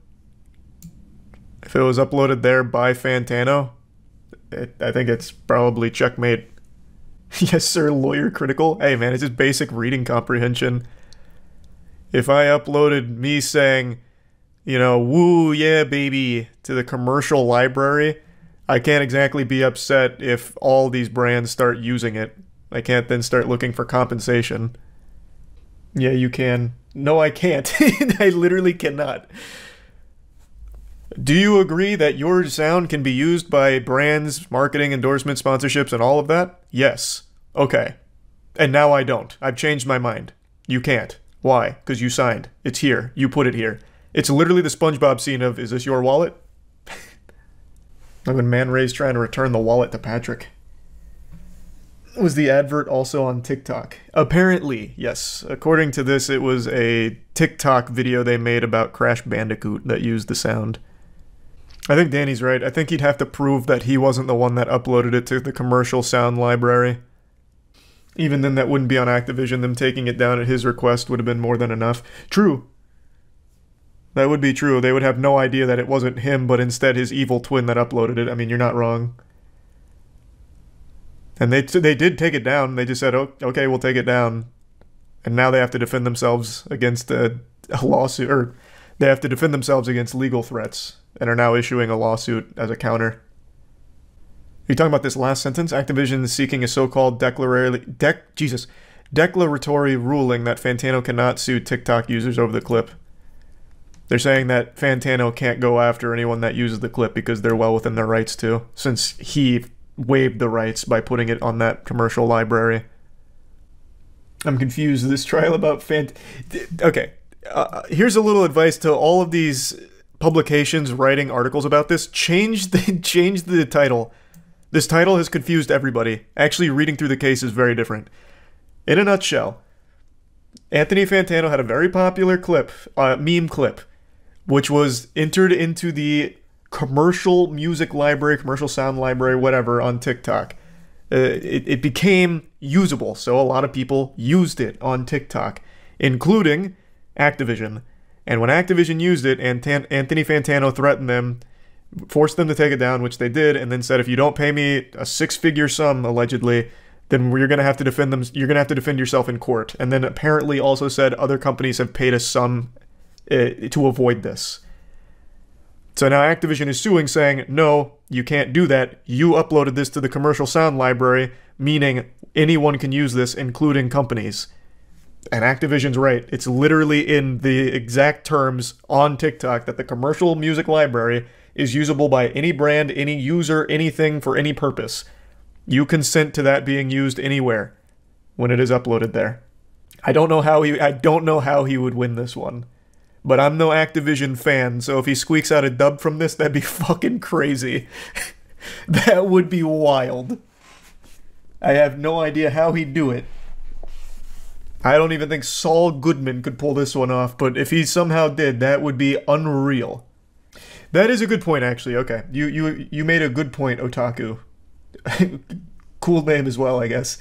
If it was uploaded there by Fantano, I think it's probably checkmate. Yes, sir, lawyer critical. Hey, man, it's just basic reading comprehension. If I uploaded me saying, you know, woo, yeah, baby, to the commercial library, I can't exactly be upset if all these brands start using it. I can't then start looking for compensation. Yeah, you can. No, I can't. I literally cannot. Do you agree that your sound can be used by brands, marketing, endorsements, sponsorships, and all of that? Yes. Okay. And now I don't. I've changed my mind. You can't. Why? Because you signed. It's here. You put it here. It's literally the SpongeBob scene of, is this your wallet? Like when Man Ray's trying to return the wallet to Patrick. Was the advert also on TikTok? Apparently, yes. According to this, it was a TikTok video they made about Crash Bandicoot that used the sound. I think Danny's right. I think he'd have to prove that he wasn't the one that uploaded it to the commercial sound library. Even then, that wouldn't be on Activision. Them taking it down at his request would have been more than enough. True. That would be true. They would have no idea that it wasn't him, but instead his evil twin that uploaded it. I mean, you're not wrong. And they did take it down. They just said, oh, okay, we'll take it down. And now they have to defend themselves against a lawsuit, or they have to defend themselves against legal threats, and are now issuing a lawsuit as a counter. Are you talking about this last sentence? Activision is seeking a so-called declaratory ruling that Fantano cannot sue TikTok users over the clip. They're saying that Fantano can't go after anyone that uses the clip because they're well within their rights to, since he waived the rights by putting it on that commercial library. I'm confused. This trial about Okay. Here's a little advice to all of these publications writing articles about this. Change the title. This title has confused everybody. Actually, reading through the case is very different. In a nutshell, Anthony Fantano had a very popular clip, meme clip, which was entered into the commercial music library, commercial sound library, whatever, on TikTok. It became usable, so a lot of people used it on TikTok, including Activision. And when Activision used it, Anthony Fantano threatened them, forced them to take it down, which they did, and then said, if you don't pay me a six-figure sum, allegedly, then you're going to have to defend them. You're going to have to defend yourself in court. And then apparently also said other companies have paid a sum to avoid this. So now Activision is suing, saying, no, you can't do that. You uploaded this to the commercial sound library, meaning anyone can use this, including companies. And Activision's right. It's literally in the exact terms on TikTok that the commercial music library is usable by any brand, any user, anything for any purpose. You consent to that being used anywhere when it is uploaded there. I don't know how he would win this one. But I'm no Activision fan, so if he squeaks out a dub from this, that'd be fucking crazy. That would be wild. I have no idea how he'd do it. I don't even think Saul Goodman could pull this one off, but if he somehow did, that would be unreal. That is a good point, actually. Okay, you made a good point, Otaku. Cool name as well, I guess.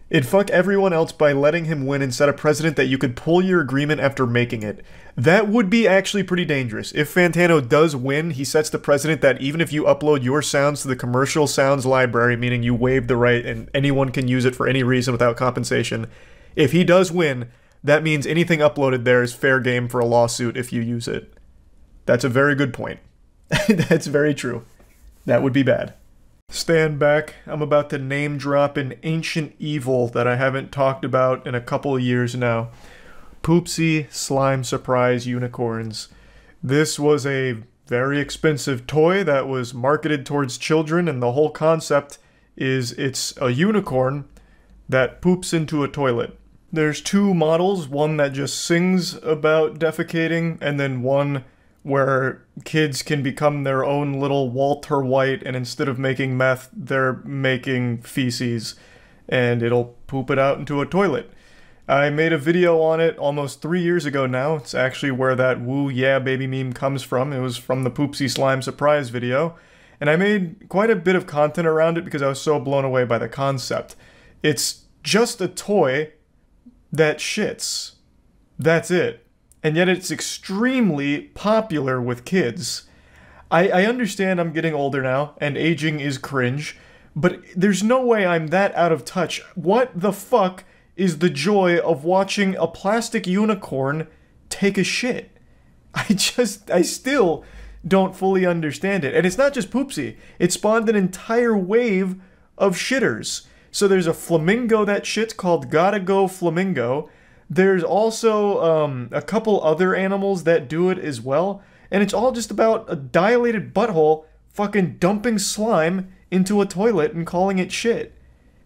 It'd fuck everyone else by letting him win and set a precedent that you could pull your agreement after making it. That would be actually pretty dangerous. If Fantano does win, he sets the precedent that even if you upload your sounds to the commercial sounds library, meaning you waive the right and anyone can use it for any reason without compensation, if he does win, that means anything uploaded there is fair game for a lawsuit if you use it. That's a very good point. That's very true. That would be bad. Stand back. I'm about to name drop an ancient evil that I haven't talked about in a couple of years now. Poopsie Slime Surprise Unicorns. This was a very expensive toy that was marketed towards children, and the whole concept is it's a unicorn that poops into a toilet. There's two models, one that just sings about defecating, and then one where kids can become their own little Walter White, and instead of making meth, they're making feces, and it'll poop it out into a toilet. I made a video on it almost 3 years ago now. It's actually where that woo yeah baby meme comes from. It was from the Poopsie Slime Surprise video, and I made quite a bit of content around it because I was so blown away by the concept. It's just a toy that shits. That's it. And yet it's extremely popular with kids. I understand I'm getting older now, and aging is cringe, but there's no way I'm that out of touch. What the fuck is the joy of watching a plastic unicorn take a shit? I still don't fully understand it. And it's not just Poopsie. It spawned an entire wave of shitters. So there's a flamingo that shits called Gotta Go Flamingo. There's also a couple other animals that do it as well, and it's all just about a dilated butthole fucking dumping slime into a toilet and calling it shit.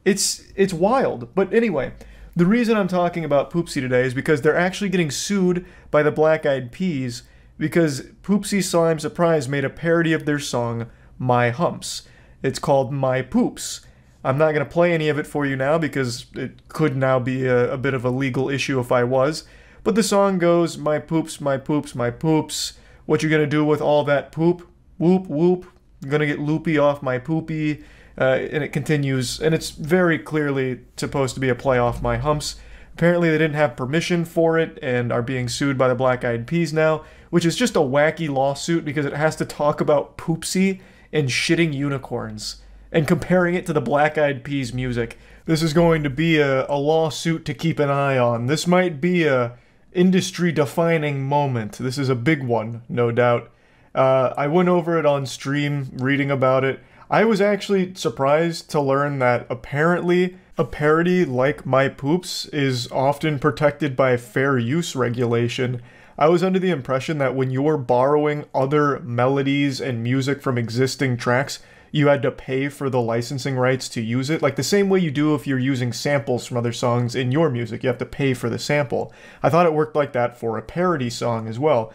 It's wild. But anyway, the reason I'm talking about Poopsie today is because they're actually getting sued by the Black Eyed Peas because Poopsie Slime Surprise made a parody of their song My Humps. It's called My Poops. I'm not going to play any of it for you now because it could now be a bit of a legal issue if I was. But the song goes, my poops, my poops, my poops. What you going to do with all that poop? Whoop, whoop. I'm going to get loopy off my poopy. And it continues. And it's very clearly supposed to be a play off My Humps. Apparently they didn't have permission for it and are being sued by the Black Eyed Peas now, which is just a wacky lawsuit because it has to talk about Poopsie and shitting unicorns and comparing it to the Black Eyed Peas music. This is going to be a lawsuit to keep an eye on. This might be a industry-defining moment. This is a big one, no doubt. I went over it on stream, reading about it. I was actually surprised to learn that apparently a parody like My Poops is often protected by fair use regulation. I was under the impression that when you're borrowing other melodies and music from existing tracks, you had to pay for the licensing rights to use it. Like the same way you do if you're using samples from other songs in your music, you have to pay for the sample. I thought it worked like that for a parody song as well.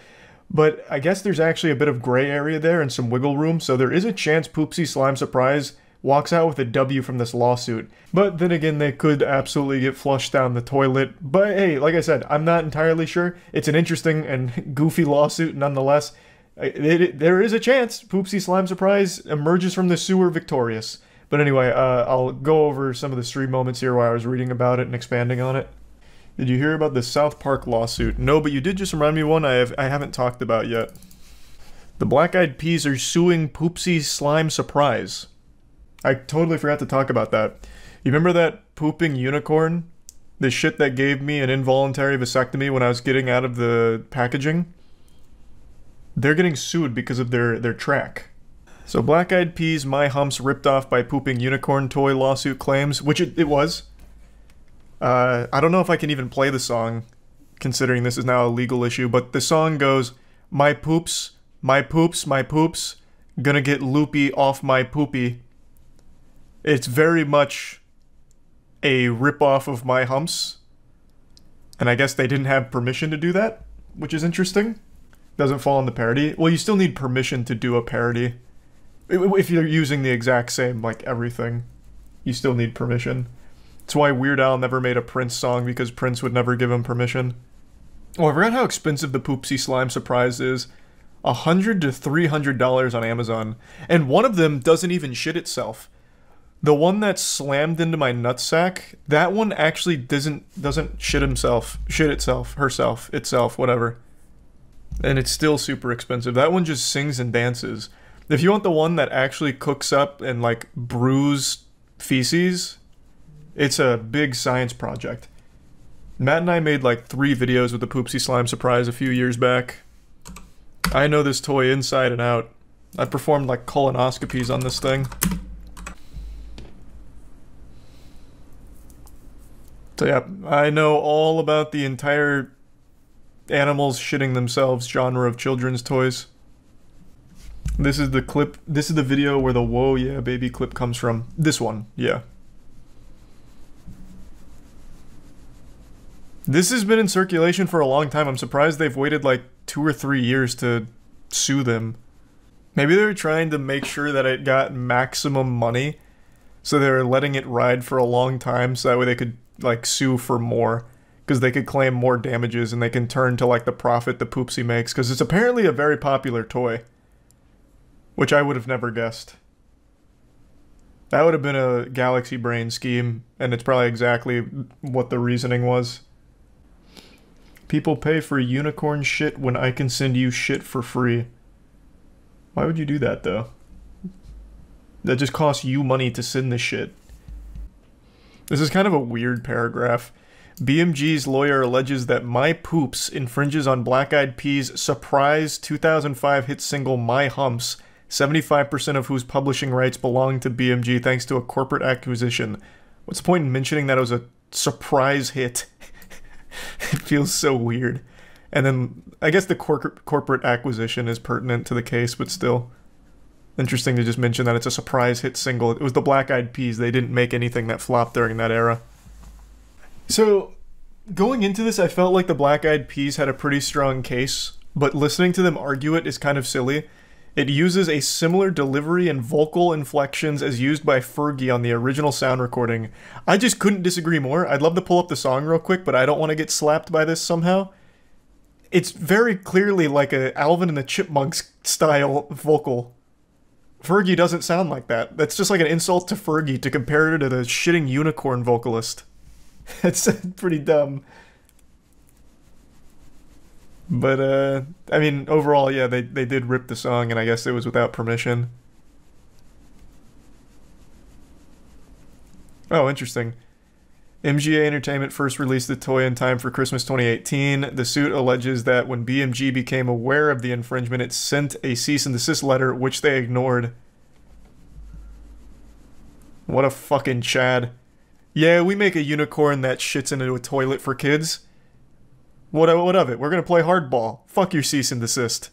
But I guess there's actually a bit of gray area there and some wiggle room, so there is a chance Poopsie Slime Surprise walks out with a W from this lawsuit. But then again, they could absolutely get flushed down the toilet. But hey, like I said, I'm not entirely sure. It's an interesting and goofy lawsuit nonetheless. There is a chance Poopsie Slime Surprise emerges from the sewer victorious. But anyway, I'll go over some of the stream moments here while I was reading about it and expanding on it. Did you hear about the South Park lawsuit? No, but you did just remind me one I haven't talked about yet. The Black Eyed Peas are suing Poopsie Slime Surprise. I totally forgot to talk about that. You remember that pooping unicorn? The shit that gave me an involuntary vasectomy when I was getting out of the packaging? They're getting sued because of their track. So Black Eyed Peas' My Humps ripped off by pooping unicorn toy lawsuit claims, which it was. I don't know if I can even play the song, considering this is now a legal issue, but the song goes, my poops, my poops, my poops, gonna get loopy off my poopy. It's very much a ripoff of My Humps, and I guess they didn't have permission to do that, which is interesting. Doesn't fall in the parody. Well, you still need permission to do a parody. If you're using the exact same, like, everything, you still need permission. That's why Weird Al never made a Prince song, because Prince would never give him permission. Oh, I forgot how expensive the Poopsie Slime Surprise is. $100 to $300 on Amazon. And one of them doesn't even shit itself. The one that slammed into my nutsack, that one actually doesn't shit itself, whatever. And it's still super expensive. That one just sings and dances. If you want the one that actually cooks up and, like, brews feces, it's a big science project. Matt and I made, like, 3 videos with the Poopsie Slime Surprise a few years back. I know this toy inside and out. I performed, like, colonoscopies on this thing. So yeah, I know all about the entire animals shitting themselves genre of children's toys. This is the clip, this is the video where the whoa yeah baby clip comes from. This one, yeah. This has been in circulation for a long time. I'm surprised they've waited like 2 or 3 years to sue them. Maybe they were trying to make sure that it got maximum money, so they were letting it ride for a long time so that way they could like sue for more, because they could claim more damages and they can turn to like the profit the Poopsie makes, because it's apparently a very popular toy, which I would have never guessed. That would have been a galaxy brain scheme, and it's probably exactly what the reasoning was. People pay for unicorn shit when I can send you shit for free. Why would you do that though? That just costs you money to send this shit. This is kind of a weird paragraph. BMG's lawyer alleges that My Poops infringes on Black Eyed Peas' surprise 2005 hit single My Humps, 75% of whose publishing rights belong to BMG thanks to a corporate acquisition. What's the point in mentioning that it was a surprise hit? It feels so weird. And then, I guess the corporate acquisition is pertinent to the case, but still. Interesting to just mention that it's a surprise hit single. It was the Black Eyed Peas. They didn't make anything that flopped during that era. So, going into this, I felt like the Black Eyed Peas had a pretty strong case, but listening to them argue it is kind of silly. It uses a similar delivery and vocal inflections as used by Fergie on the original sound recording. I just couldn't disagree more. I'd love to pull up the song real quick, but I don't want to get slapped by this somehow. It's very clearly like a Alvin and the Chipmunks style vocal. Fergie doesn't sound like that. That's just like an insult to Fergie to compare her to the shitting unicorn vocalist. It's pretty dumb. But, I mean, overall, yeah, they did rip the song, and I guess it was without permission. Oh, interesting. MGA Entertainment first released the toy in time for Christmas 2018. The suit alleges that when BMG became aware of the infringement, it sent a cease and desist letter, which they ignored. What a fucking Chad. Yeah, we make a unicorn that shits into a toilet for kids. What of it? We're gonna play hardball. Fuck your cease and desist.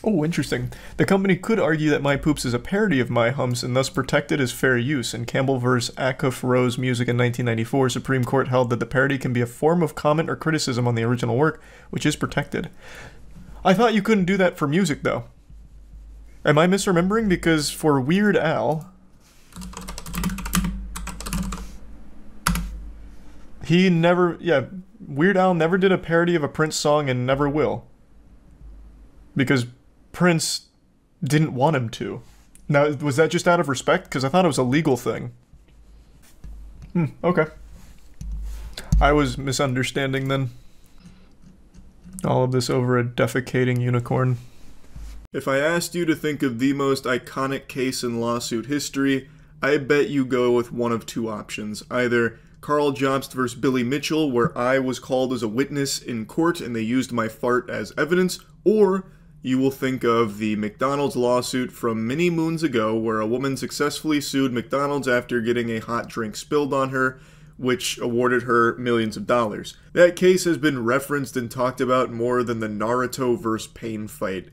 Oh, interesting. The company could argue that My Poops is a parody of My Hums and thus protected as fair use. In Campbell v. Acuff Rose Music in 1994, Supreme Court held that the parody can be a form of comment or criticism on the original work, which is protected. I thought you couldn't do that for music, though. Am I misremembering? Because for Weird Al, Weird Al never did a parody of a Prince song and never will. Because Prince didn't want him to. Now, was that just out of respect? Because I thought it was a legal thing. Okay. I was misunderstanding then. All of this over a defecating unicorn. If I asked you to think of the most iconic case in lawsuit history, I bet you go with one of two options. Either Carl Jobst vs. Billy Mitchell, where I was called as a witness in court and they used my fart as evidence, or you will think of the McDonald's lawsuit from many moons ago where a woman successfully sued McDonald's after getting a hot drink spilled on her, which awarded her millions of dollars. That case has been referenced and talked about more than the Naruto vs. Pain fight.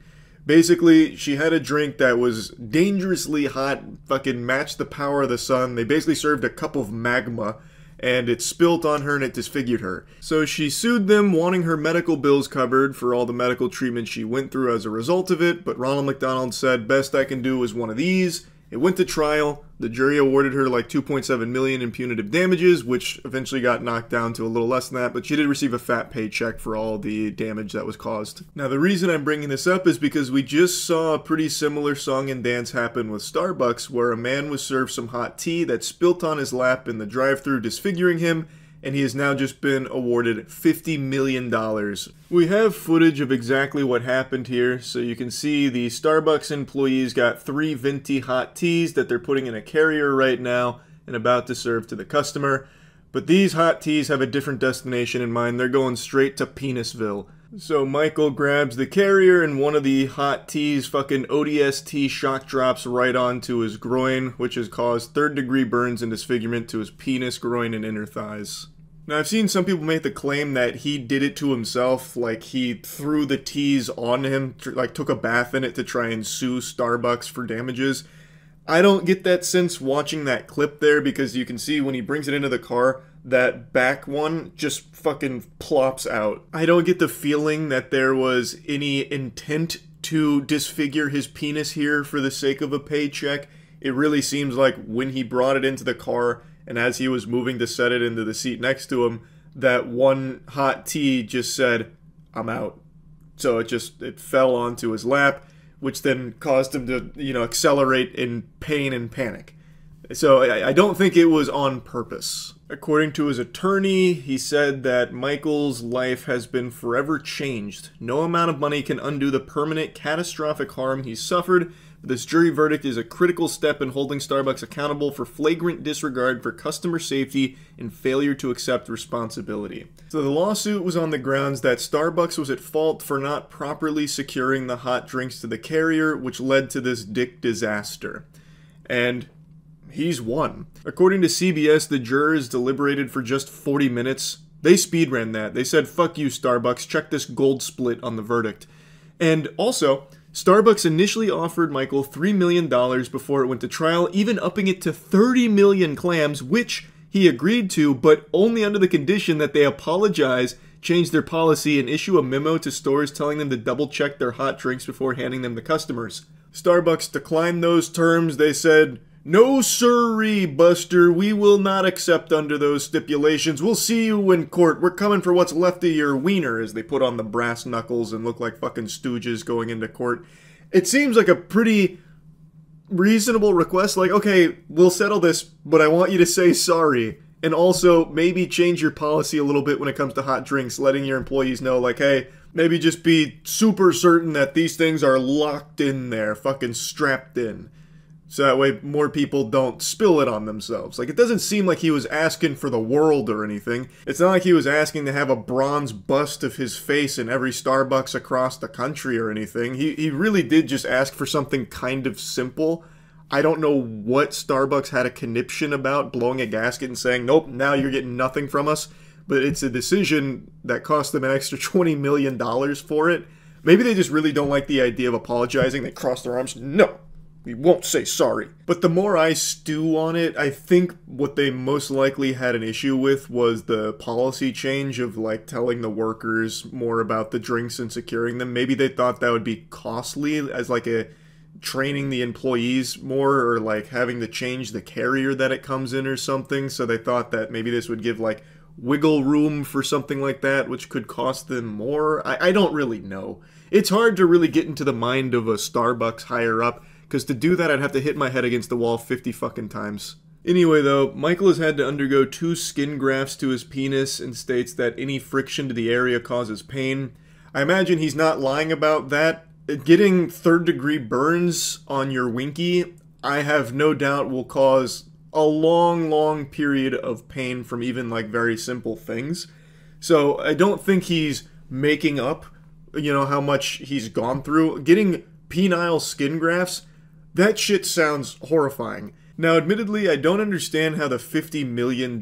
Basically, she had a drink that was dangerously hot, fucking matched the power of the sun. They basically served a cup of magma, and it spilt on her and it disfigured her. So she sued them, wanting her medical bills covered for all the medical treatment she went through as a result of it, but Ronald McDonald said, best I can do is one of these. It went to trial. The jury awarded her like $2.7 million in punitive damages, which eventually got knocked down to a little less than that, but she did receive a fat paycheck for all the damage that was caused. Now, the reason I'm bringing this up is because we just saw a pretty similar song and dance happen with Starbucks, where a man was served some hot tea that spilt on his lap in the drive-thru, disfiguring him, and he has now just been awarded $50 million. We have footage of exactly what happened here, so you can see the Starbucks employees got 3 venti hot teas that they're putting in a carrier right now and about to serve to the customer. But these hot teas have a different destination in mind. They're going straight to Penisville. So Michael grabs the carrier and one of the hot teas fucking ODST shock drops right onto his groin, which has caused 3rd-degree burns and disfigurement to his penis, groin, and inner thighs. Now, I've seen some people make the claim that he did it to himself, like he threw the teas on him, like took a bath in it to try and sue Starbucks for damages. I don't get that sense watching that clip there, because you can see when he brings it into the car, that back one just fucking plops out. I don't get the feeling that there was any intent to disfigure his penis here for the sake of a paycheck. It really seems like when he brought it into the car, and as he was moving to set it into the seat next to him, that one hot tea just said, I'm out. So it fell onto his lap, which then caused him to, accelerate in pain and panic. So I don't think it was on purpose. According to his attorney, he said that Michael's life has been forever changed. No amount of money can undo the permanent, catastrophic harm he suffered. This jury verdict is a critical step in holding Starbucks accountable for flagrant disregard for customer safety and failure to accept responsibility. So the lawsuit was on the grounds that Starbucks was at fault for not properly securing the hot drinks to the carrier, which led to this dick disaster. And he's won. According to CBS, the jurors deliberated for just 40 minutes. They speedran that. They said, fuck you, Starbucks, check this gold split on the verdict. And also, Starbucks initially offered Michael $3 million before it went to trial, even upping it to 30 million clams, which he agreed to, but only under the condition that they apologize, change their policy, and issue a memo to stores telling them to double-check their hot drinks before handing them to customers. Starbucks declined those terms. They said, no sirree, Buster, we will not accept under those stipulations. We'll see you in court. We're coming for what's left of your wiener, as they put on the brass knuckles and look like fucking stooges going into court. It seems like a pretty reasonable request, like, okay, we'll settle this, but I want you to say sorry. And also, maybe change your policy a little bit when it comes to hot drinks, letting your employees know, like, hey, maybe just be super certain that these things are locked in there, fucking strapped in. So that way more people don't spill it on themselves. Like, it doesn't seem like he was asking for the world or anything. It's not like he was asking to have a bronze bust of his face in every Starbucks across the country or anything. He really did just ask for something kind of simple. I don't know what Starbucks had a conniption about, blowing a gasket and saying, nope, now you're getting nothing from us. But it's a decision that cost them an extra $20 million for it. Maybe they just really don't like the idea of apologizing. They cross their arms. No, we won't say sorry. But the more I stew on it, I think what they most likely had an issue with was the policy change of, like, telling the workers more about the drinks and securing them. Maybe they thought that would be costly as, like, a training the employees more, or, like, having to change the carrier that it comes in or something. So they thought that maybe this would give, like, wiggle room for something like that, which could cost them more. I don't really know. It's hard to really get into the mind of a Starbucks higher up, because to do that I'd have to hit my head against the wall 50 fucking times. Anyway though, Michael has had to undergo 2 skin grafts to his penis and states that any friction to the area causes pain. I imagine he's not lying about that. Getting 3rd-degree burns on your winky, I have no doubt will cause a long period of pain from even, like, very simple things. So I don't think he's making up, you know, how much he's gone through. Getting penile skin grafts, that shit sounds horrifying. Now, admittedly, I don't understand how the $50 million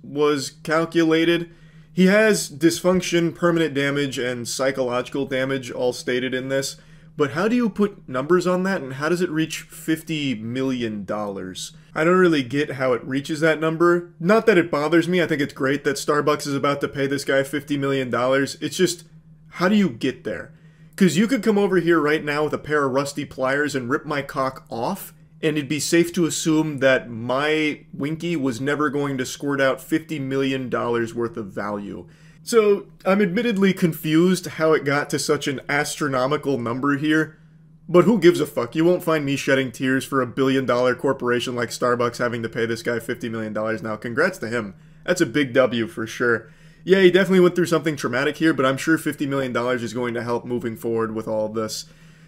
was calculated. He has dysfunction, permanent damage, and psychological damage all stated in this, but how do you put numbers on that, and how does it reach $50 million? I don't really get how it reaches that number. Not that it bothers me, I think it's great that Starbucks is about to pay this guy $50 million. It's just, how do you get there? Because you could come over here right now with a pair of rusty pliers and rip my cock off, and it'd be safe to assume that my winky was never going to squirt out $50 million worth of value. So, I'm admittedly confused how it got to such an astronomical number here, but who gives a fuck? You won't find me shedding tears for a billion-dollar corporation like Starbucks having to pay this guy $50 million now. Congrats to him. That's a big W for sure. Yeah, he definitely went through something traumatic here, but I'm sure $50 million is going to help moving forward with all of this.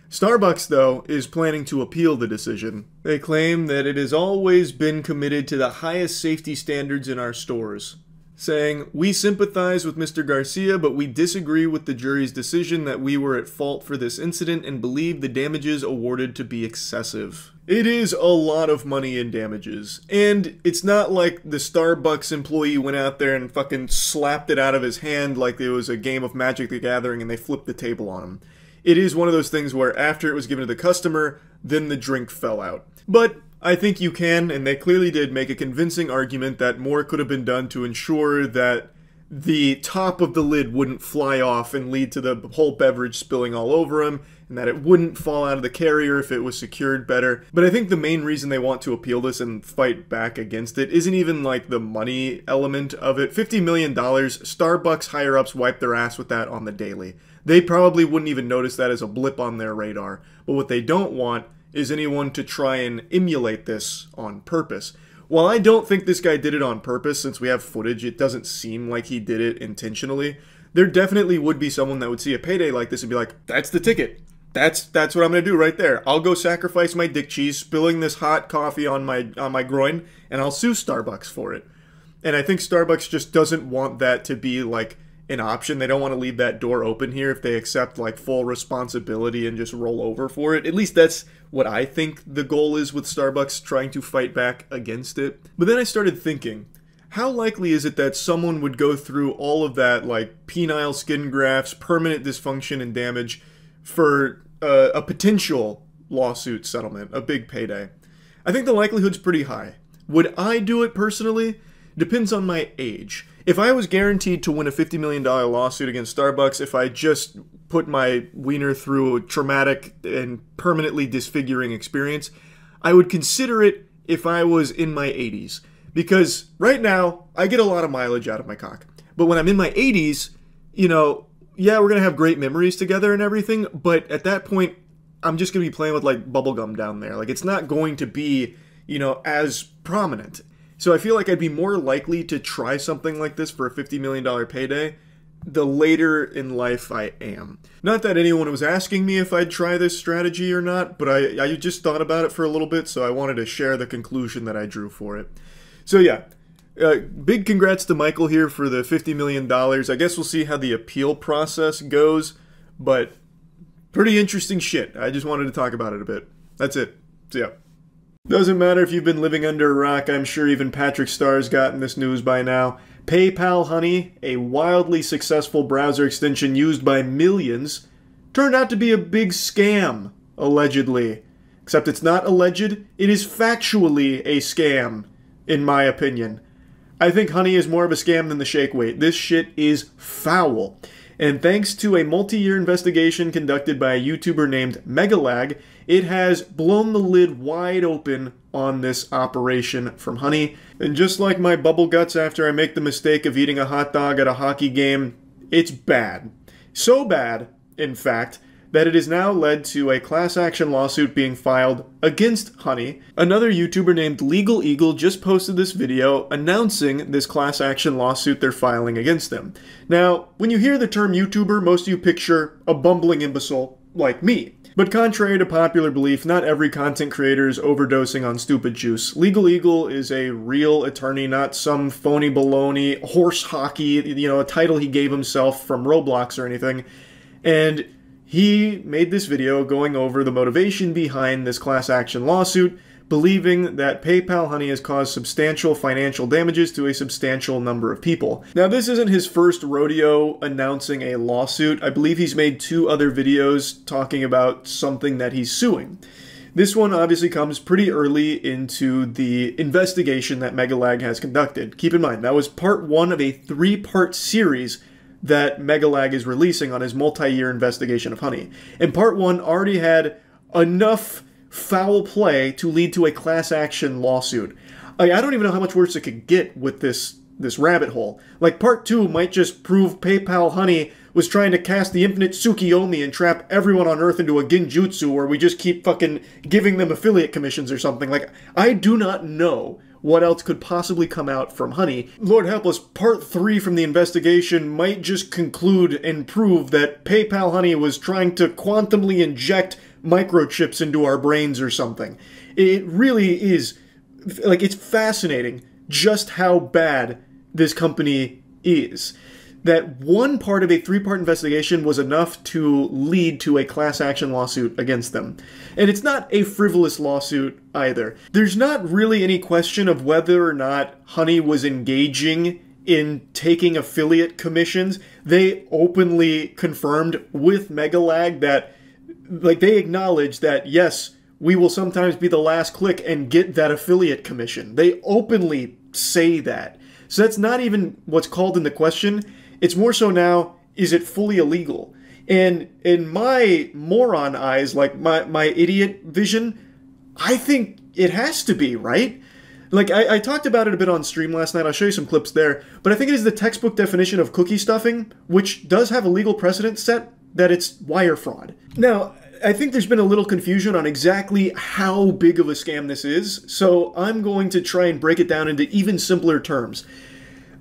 Starbucks, though, is planning to appeal the decision. They claim that it has always been committed to the highest safety standards in our stores, saying, "We sympathize with Mr. Garcia, but we disagree with the jury's decision that we were at fault for this incident and believe the damages awarded to be excessive." It is a lot of money in damages, and it's not like the Starbucks employee went out there and fucking slapped it out of his hand like it was a game of Magic the Gathering and they flipped the table on him. It is one of those things where after it was given to the customer, then the drink fell out. But I think you can, and they clearly did, make a convincing argument that more could have been done to ensure that the top of the lid wouldn't fly off and lead to the whole beverage spilling all over him, and that it wouldn't fall out of the carrier if it was secured better. But I think the main reason they want to appeal this and fight back against it isn't even like the money element of it. $50 million, Starbucks higher-ups wipe their ass with that on the daily. They probably wouldn't even notice that as a blip on their radar. But what they don't want is anyone to try and emulate this on purpose. While I don't think this guy did it on purpose, since we have footage, it doesn't seem like he did it intentionally. There definitely would be someone that would see a payday like this and be like, that's the ticket. That's what I'm going to do right there. I'll go sacrifice my dick cheese, spilling this hot coffee on my groin, and I'll sue Starbucks for it. And I think Starbucks just doesn't want that to be like an option. They don't want to leave that door open here if they accept like full responsibility and just roll over for it. At least that's what I think the goal is with Starbucks trying to fight back against it. But then I started thinking, how likely is it that someone would go through all of that, like penile skin grafts, permanent dysfunction and damage, for a potential lawsuit settlement, a big payday? I think the likelihood's pretty high. Would I do it personally? Depends on my age. If I was guaranteed to win a $50 million lawsuit against Starbucks, if I just put my wiener through a traumatic and permanently disfiguring experience, I would consider it if I was in my 80s. Because right now, I get a lot of mileage out of my cock. But when I'm in my 80s, you know, yeah, we're going to have great memories together and everything, but at that point, I'm just going to be playing with, like, bubblegum down there. Like, it's not going to be, you know, as prominent. So I feel like I'd be more likely to try something like this for a $50 million payday the later in life I am. Not that anyone was asking me if I'd try this strategy or not, but I just thought about it for a little bit, so I wanted to share the conclusion that I drew for it. So yeah, big congrats to Michael here for the $50 million. I guess we'll see how the appeal process goes, but pretty interesting shit. I just wanted to talk about it a bit. That's it. So yeah. Doesn't matter if you've been living under a rock, I'm sure even Patrick Starr's gotten this news by now. PayPal Honey, a wildly successful browser extension used by millions, turned out to be a big scam, allegedly. Except it's not alleged, it is factually a scam, in my opinion. I think honey is more of a scam than the shake weight. This shit is foul. And thanks to a multi-year investigation conducted by a YouTuber named Megalag, it has blown the lid wide open on this operation from honey. And just like my bubble guts after I make the mistake of eating a hot dog at a hockey game, it's bad. So bad, in fact, that it has now led to a class action lawsuit being filed against honey. Another YouTuber named Legal Eagle just posted this video announcing this class action lawsuit they're filing against them. Now, when you hear the term YouTuber, most of you picture a bumbling imbecile like me. But contrary to popular belief, not every content creator is overdosing on stupid juice. Legal Eagle is a real attorney, not some phony baloney, horse hockey, a title he gave himself from Roblox or anything. And he made this video going over the motivation behind this class action lawsuit, believing that PayPal Honey has caused substantial financial damages to a substantial number of people. Now, this isn't his first rodeo announcing a lawsuit. I believe he's made 2 other videos talking about something that he's suing. This one obviously comes pretty early into the investigation that Megalag has conducted. Keep in mind, that was part 1 of a 3-part series that Megalag is releasing on his multi-year investigation of honey. And part 1 already had enough foul play to lead to a class action lawsuit. I don't even know how much worse it could get with this rabbit hole. Like, part 2 might just prove PayPal Honey was trying to cast the infinite Tsukiyomi and trap everyone on Earth into a Genjutsu where we just keep fucking giving them affiliate commissions or something. Like, I do not know what else could possibly come out from honey. Lord help us, part 3 from the investigation might just conclude and prove that PayPal Honey was trying to quantumly inject microchips into our brains or something. It really is, like, it's fascinating just how bad this company is. That one part of a 3-part investigation was enough to lead to a class action lawsuit against them. And it's not a frivolous lawsuit either. There's not really any question of whether or not Honey was engaging in taking affiliate commissions. They openly confirmed with Megalag that, like, they acknowledge that, yes, we will sometimes be the last click and get that affiliate commission. They openly say that. So that's not even what's called into question. It's more so now, is it fully illegal? And in my moron eyes, like my idiot vision, I think it has to be, right? Like, I talked about it a bit on stream last night. I'll show you some clips there. But I think it is the textbook definition of cookie stuffing, which does have a legal precedent set that it's wire fraud. Now, I think there's been a little confusion on exactly how big of a scam this is, so I'm going to try and break it down into even simpler terms.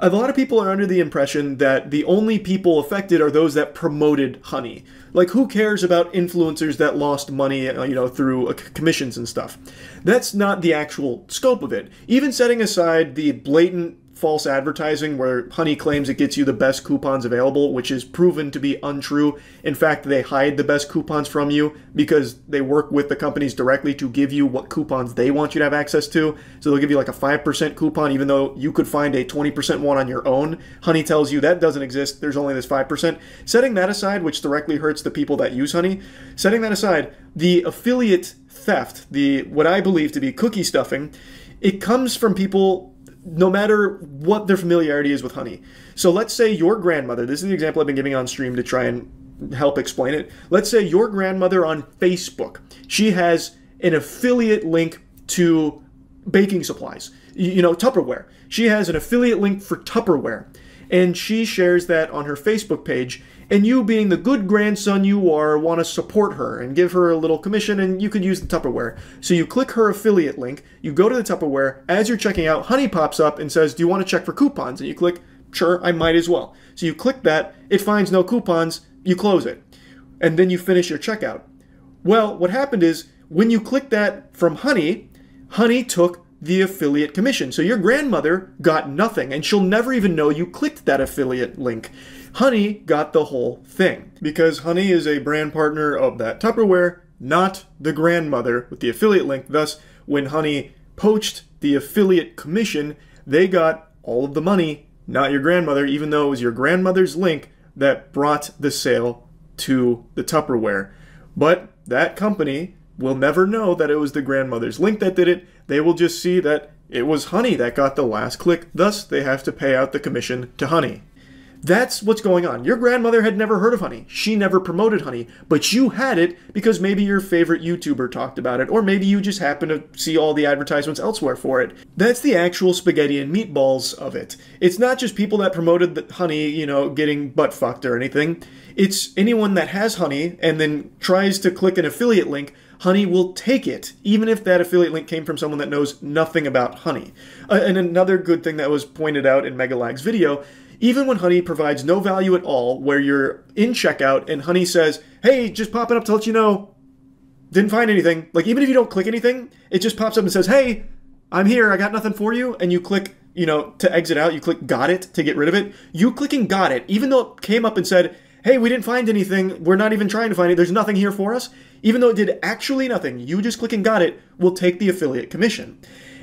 A lot of people are under the impression that the only people affected are those that promoted honey. Like, who cares about influencers that lost money, through commissions and stuff? That's not the actual scope of it. Even setting aside the blatant false advertising where honey claims it gets you the best coupons available, which is proven to be untrue. In fact, they hide the best coupons from you because they work with the companies directly to give you what coupons they want you to have access to. So they'll give you like a 5% coupon even though you could find a 20% one on your own. Honey tells you that doesn't exist, there's only this 5%. Setting that aside, which directly hurts the people that use honey, setting that aside, the affiliate theft, what I believe to be cookie stuffing, it comes from people no matter what their familiarity is with honey. So let's say your grandmother, this is the example I've been giving on stream to try and help explain it. Let's say your grandmother on Facebook, she has an affiliate link to baking supplies, Tupperware. She has an affiliate link for Tupperware, and she shares that on her Facebook page. And you, being the good grandson you are, want to support her and give her a little commission, and you could use the Tupperware. So you click her affiliate link, you go to the Tupperware, as you're checking out, Honey pops up and says, do you want to check for coupons? And you click, sure, I might as well. So you click that, it finds no coupons, you close it. And then you finish your checkout. Well, what happened is, when you click that from Honey, Honey took the affiliate commission. So your grandmother got nothing, and she'll never even know you clicked that affiliate link. Honey got the whole thing, because Honey is a brand partner of that Tupperware, not the grandmother with the affiliate link. Thus, when Honey poached the affiliate commission, they got all of the money, not your grandmother, even though it was your grandmother's link that brought the sale to the Tupperware. But that company will never know that it was the grandmother's link that did it. They will just see that it was Honey that got the last click. Thus, they have to pay out the commission to Honey. That's what's going on. Your grandmother had never heard of Honey. She never promoted Honey, but you had it because maybe your favorite YouTuber talked about it, or maybe you just happen to see all the advertisements elsewhere for it. That's the actual spaghetti and meatballs of it. It's not just people that promoted the Honey, you know, getting butt fucked or anything. It's anyone that has Honey and then tries to click an affiliate link. Honey will take it, even if that affiliate link came from someone that knows nothing about Honey. And another good thing that was pointed out in Megalag's video, even when Honey provides no value at all, where you're in checkout and Honey says, hey, just popping up to let you know, didn't find anything. Like, even if you don't click anything, it just pops up and says, hey, I'm here, I got nothing for you. And you click, you know, to exit out, you click got it to get rid of it. You clicking got it, even though it came up and said, hey, we didn't find anything, we're not even trying to find it, there's nothing here for us. Even though it did actually nothing, you just clicking got it will take the affiliate commission.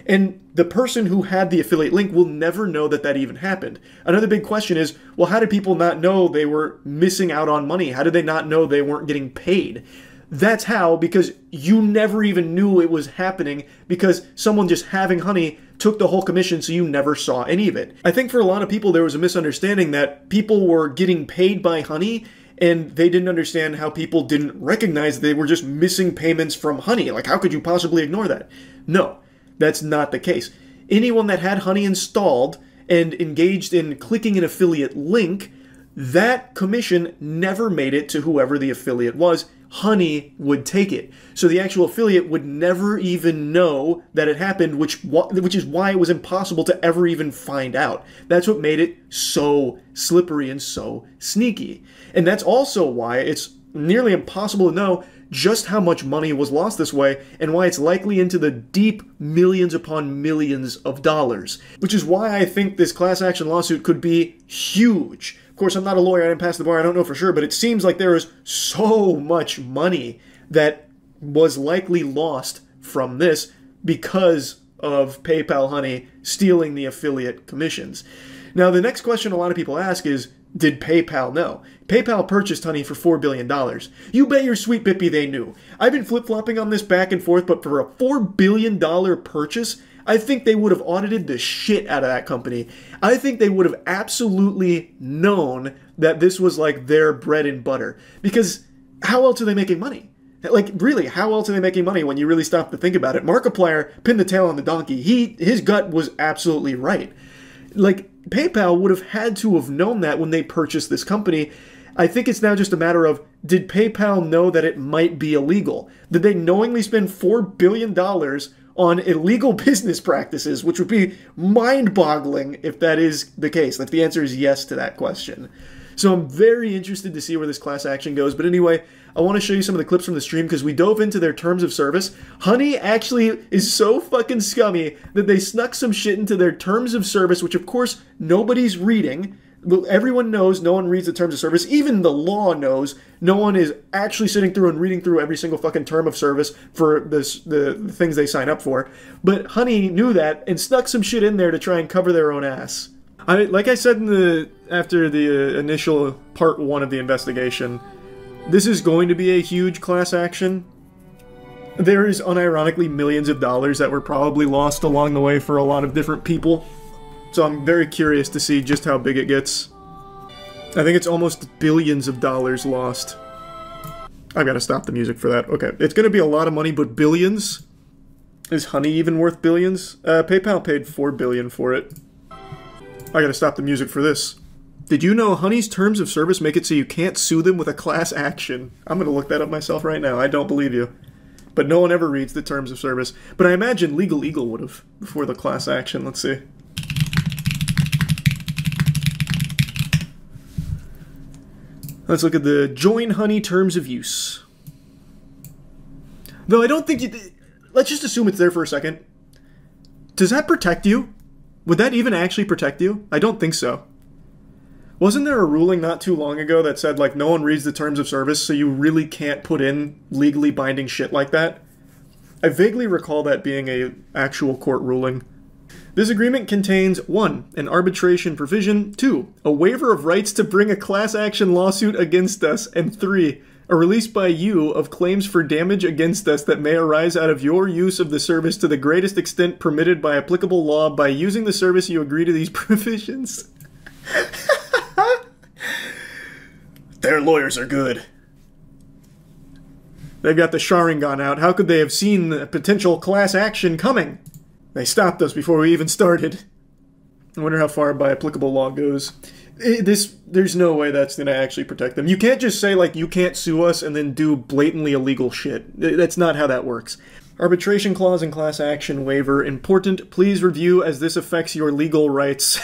And the person who had the affiliate link will never know that that even happened. Another big question is, well, how did people not know they were missing out on money? How did they not know they weren't getting paid? That's how, because you never even knew it was happening, because someone just having Honey took the whole commission, so you never saw any of it. I think for a lot of people there was a misunderstanding that people were getting paid by Honey, and they didn't understand how people didn't recognize they were just missing payments from Honey. Like, how could you possibly ignore that? No, that's not the case. Anyone that had Honey installed and engaged in clicking an affiliate link, that commission never made it to whoever the affiliate was. Honey would take it. So the actual affiliate would never even know that it happened, which is why it was impossible to ever even find out. That's what made it so slippery and so sneaky. And that's also why it's nearly impossible to know just how much money was lost this way, and why it's likely into the deep millions upon millions of dollars. Which is why I think this class action lawsuit could be huge. Of course, I'm not a lawyer, I didn't pass the bar, I don't know for sure, but it seems like there is so much money that was likely lost from this because of PayPal Honey stealing the affiliate commissions. Now, the next question a lot of people ask is, did PayPal know? PayPal purchased Honey for $4 billion. You bet your sweet bippy they knew. I've been flip-flopping on this back and forth, but for a $4 billion purchase, I think they would have audited the shit out of that company. I think they would have absolutely known that this was like their bread and butter. Because how else are they making money? Like, really, how else are they making money when you really stop to think about it? Markiplier pinned the tail on the donkey. His gut was absolutely right. Like, PayPal would have had to have known that when they purchased this company. I think it's now just a matter of, did PayPal know that it might be illegal? Did they knowingly spend $4 billion on illegal business practices, which would be mind-boggling if that is the case? If the answer is yes to that question. So I'm very interested to see where this class action goes. But anyway, I want to show you some of the clips from the stream because we dove into their terms of service. Honey actually is so fucking scummy that they snuck some shit into their terms of service, which of course nobody's reading. Everyone knows no one reads the terms of service. Even the law knows no one is actually sitting through and reading through every single fucking term of service for the things they sign up for. But Honey knew that and snuck some shit in there to try and cover their own ass. Like I said after the initial part 1 of the investigation, this is going to be a huge class action. There is unironically millions of dollars that were probably lost along the way for a lot of different people. So I'm very curious to see just how big it gets. I think it's almost billions of dollars lost. I've got to stop the music for that. Okay, it's going to be a lot of money, but billions? Is Honey even worth billions? PayPal paid $4 billion for it. I gotta stop the music for this. Did you know Honey's terms of service make it so you can't sue them with a class action? I'm gonna look that up myself right now. I don't believe you. But no one ever reads the terms of service. But I imagine Legal Eagle would have before the class action. Let's see. Let's look at the Join Honey terms of use. Though I don't think you... Let's just assume it's there for a second. Does that protect you? Would that even actually protect you? I don't think so. Wasn't there a ruling not too long ago that said, like, no one reads the terms of service, so you really can't put in legally binding shit like that? I vaguely recall that being a actual court ruling. This agreement contains 1. An arbitration provision, 2. A waiver of rights to bring a class action lawsuit against us, and 3. A release by you of claims for damage against us that may arise out of your use of the service to the greatest extent permitted by applicable law. By using the service, you agree to these provisions. Their lawyers are good. They've got the Sharingan out. How could they have seen the potential class action coming? They stopped us before we even started. I wonder how far by applicable law goes. There's no way that's going to actually protect them. You can't just say, like, you can't sue us and then do blatantly illegal shit. That's not how that works. Arbitration clause and class action waiver. Important. Please review as this affects your legal rights.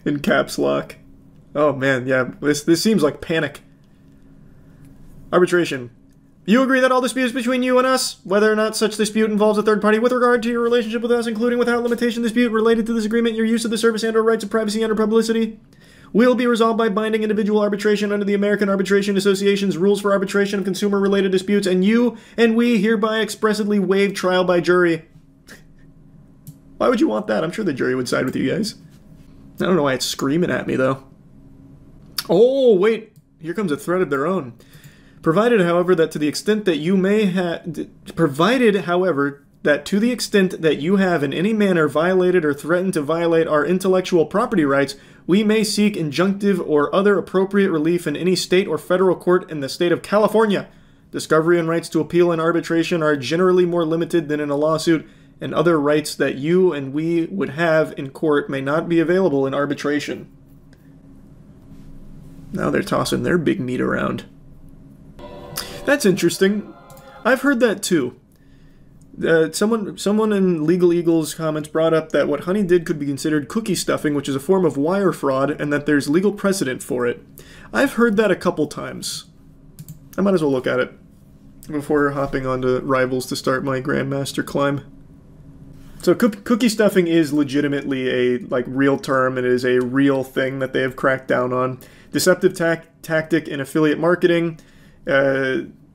In caps lock. Oh, man, yeah. This seems like panic. Arbitration. You agree that all disputes between you and us, whether or not such dispute involves a third party with regard to your relationship with us, including without limitation dispute related to this agreement, your use of the service and/or rights of privacy and/or publicity, will be resolved by binding individual arbitration under the American Arbitration Association's rules for arbitration of consumer-related disputes, and you and we hereby expressly waive trial by jury. Why would you want that? I'm sure the jury would side with you guys. I don't know why it's screaming at me, though. Oh, wait. Here comes a threat of their own. Provided, however, that to the extent that you may have... Provided, however, that to the extent that you have in any manner violated or threatened to violate our intellectual property rights, we may seek injunctive or other appropriate relief in any state or federal court in the state of California. Discovery and rights to appeal in arbitration are generally more limited than in a lawsuit, and other rights that you and we would have in court may not be available in arbitration. Now they're tossing their big meat around. That's interesting. I've heard that too. Someone in Legal Eagle's comments brought up that what Honey did could be considered cookie stuffing, which is a form of wire fraud, and that there's legal precedent for it. I've heard that a couple times. I might as well look at it before hopping onto Rivals to start my Grandmaster climb. So cookie stuffing is legitimately a real term. It is a real thing that they have cracked down on. Deceptive tactic in affiliate marketing.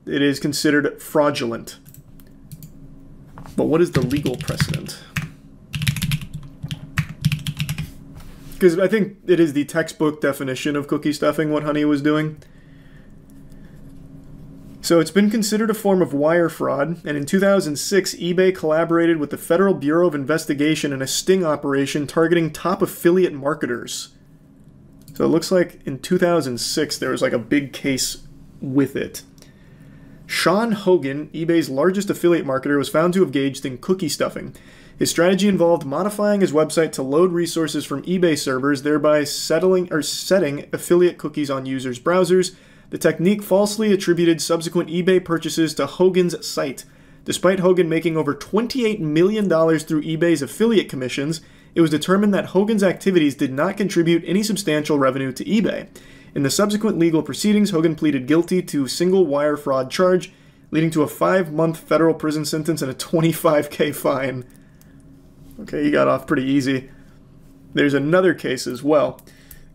It is considered fraudulent. But what is the legal precedent? Because I think it is the textbook definition of cookie stuffing what Honey was doing. So it's been considered a form of wire fraud, and in 2006, eBay collaborated with the Federal Bureau of Investigation in a sting operation targeting top affiliate marketers. So it looks like in 2006 there was like a big case with it. Sean Hogan, eBay's largest affiliate marketer, was found to have engaged in cookie stuffing. His strategy involved modifying his website to load resources from eBay servers, thereby setting affiliate cookies on users' browsers. The technique falsely attributed subsequent eBay purchases to Hogan's site. Despite Hogan making over $28 million through eBay's affiliate commissions, it was determined that Hogan's activities did not contribute any substantial revenue to eBay. In the subsequent legal proceedings, Hogan pleaded guilty to a single wire fraud charge, leading to a 5-month federal prison sentence and a $25,000 fine. Okay, he got off pretty easy. There's another case as well.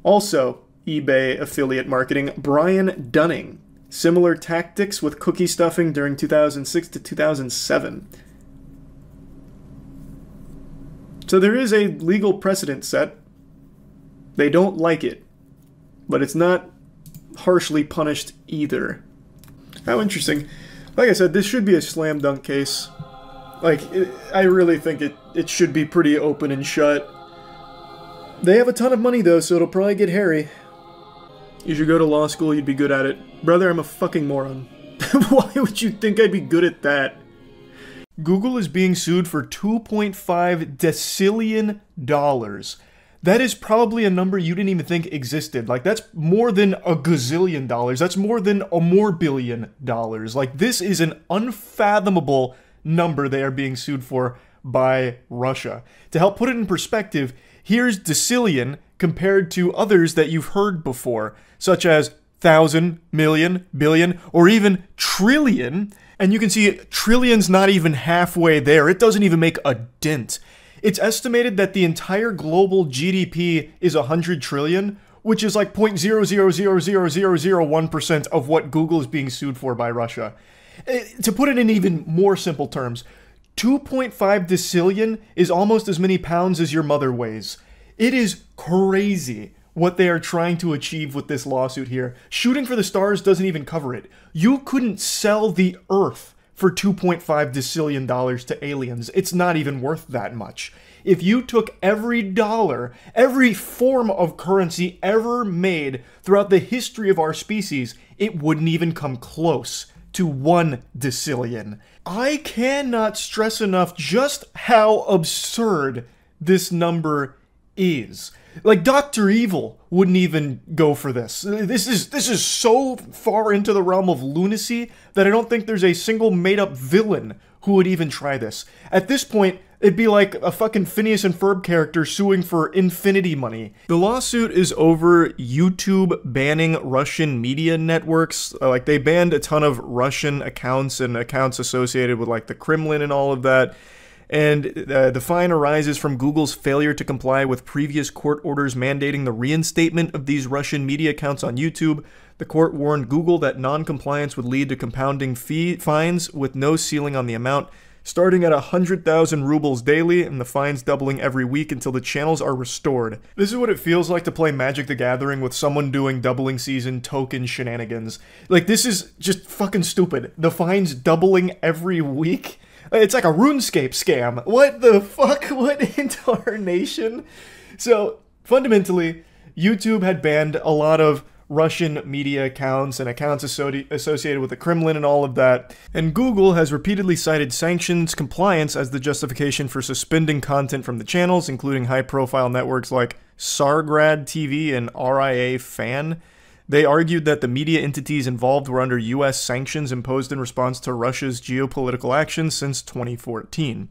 Also, eBay affiliate marketing, Brian Dunning. Similar tactics with cookie stuffing during 2006 to 2007. So there is a legal precedent set. They don't like it, but it's not harshly punished either. How interesting. Like I said, this should be a slam dunk case. I really think it should be pretty open and shut. They have a ton of money though, so it'll probably get hairy. You should go to law school, you'd be good at it. Brother, I'm a fucking moron. Why would you think I'd be good at that? Google is being sued for $2.5 decillion. That is probably a number you didn't even think existed. Like, that's more than a gazillion dollars. That's more than a more billion dollars. Like, this is an unfathomable number they are being sued for by Russia. To help put it in perspective, here's Decillion compared to others that you've heard before, such as 1,000, million, billion, or even trillion. And you can see trillion's not even halfway there. It doesn't even make a dent. It's estimated that the entire global GDP is 100 trillion, which is like 0.0000001% of what Google is being sued for by Russia. To put it in even more simple terms, 2.5 decillion is almost as many pounds as your mother weighs. It is crazy what they are trying to achieve with this lawsuit here. Shooting for the stars doesn't even cover it. You couldn't sell the Earth for $2.5 decillion to aliens. It's not even worth that much. If you took every dollar, every form of currency ever made throughout the history of our species, it wouldn't even come close to 1 decillion. I cannot stress enough just how absurd this number is. Like, Dr. Evil wouldn't even go for this. This is so far into the realm of lunacy that I don't think there's a single made-up villain who would even try this. At this point, it'd be like a fucking Phineas and Ferb character suing for infinity money. The lawsuit is over YouTube banning Russian media networks. Like, they banned a ton of Russian accounts and accounts associated with, like, the Kremlin and all of that. And the fine arises from Google's failure to comply with previous court orders mandating the reinstatement of these Russian media accounts on YouTube. The court warned Google that non-compliance would lead to compounding fines with no ceiling on the amount, starting at 100,000 rubles daily, and the fines doubling every week until the channels are restored. This is what it feels like to play Magic the Gathering with someone doing doubling season token shenanigans. Like, this is just fucking stupid. The fines doubling every week? It's like a RuneScape scam. What the fuck went into our nation? So, fundamentally, YouTube had banned a lot of Russian media accounts and accounts associated with the Kremlin and all of that. And Google has repeatedly cited sanctions compliance as the justification for suspending content from the channels, including high-profile networks like Sargrad TV and RIA Fan. They argued that the media entities involved were under U.S. sanctions imposed in response to Russia's geopolitical actions since 2014.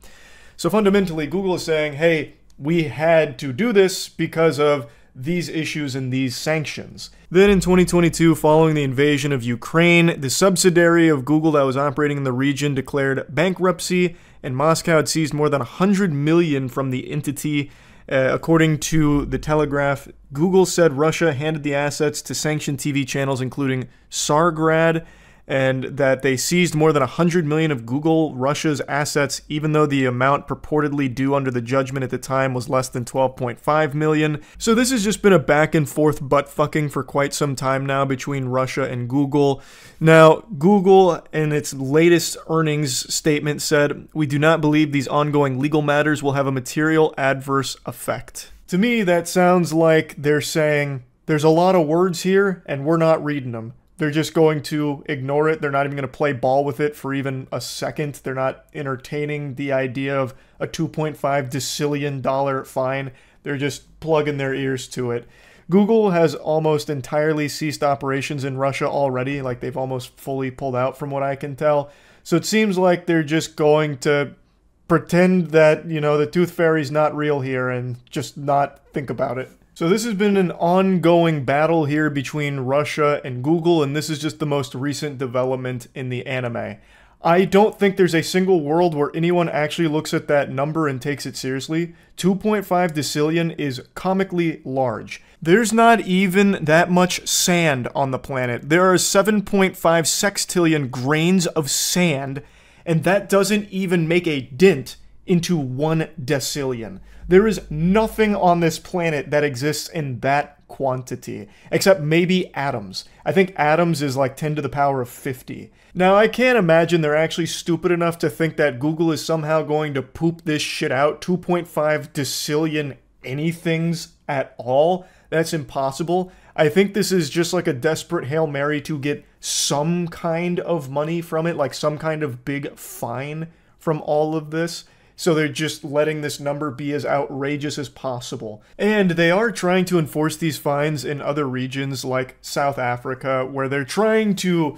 So fundamentally, Google is saying, hey, we had to do this because of these issues and these sanctions. Then in 2022, following the invasion of Ukraine, the subsidiary of Google that was operating in the region declared bankruptcy, and Moscow had seized more than 100 million from the entity. According to The Telegraph, Google said Russia handed the assets to sanctioned TV channels including Sargrad, and that they seized more than 100 million of Google Russia's assets, even though the amount purportedly due under the judgment at the time was less than 12.5 million. So this has just been a back and forth butt fucking for quite some time now between Russia and Google. Now, Google in its latest earnings statement said, "We do not believe these ongoing legal matters will have a material adverse effect." To me, that sounds like they're saying, there's a lot of words here and we're not reading them. They're just going to ignore it. They're not even going to play ball with it for even a second. They're not entertaining the idea of a $2.5 decillion fine. They're just plugging their ears to it. Google has almost entirely ceased operations in Russia already. Like, they've almost fully pulled out from what I can tell. So it seems like they're just going to pretend that, you know, the tooth fairy's not real here and just not think about it. So this has been an ongoing battle here between Russia and Google, and this is just the most recent development in the anime. I don't think there's a single world where anyone actually looks at that number and takes it seriously. 2.5 decillion is comically large. There's not even that much sand on the planet. There are 7.5 sextillion grains of sand, and that doesn't even make a dent into 1 decillion. There is nothing on this planet that exists in that quantity, except maybe atoms. I think atoms is like 10 to the power of 50. Now, I can't imagine they're actually stupid enough to think that Google is somehow going to poop this shit out, 2.5 decillion anythings at all. That's impossible. I think this is just like a desperate Hail Mary to get some kind of money from it, like some kind of big fine from all of this. So they're just letting this number be as outrageous as possible. And they are trying to enforce these fines in other regions like South Africa, where they're trying to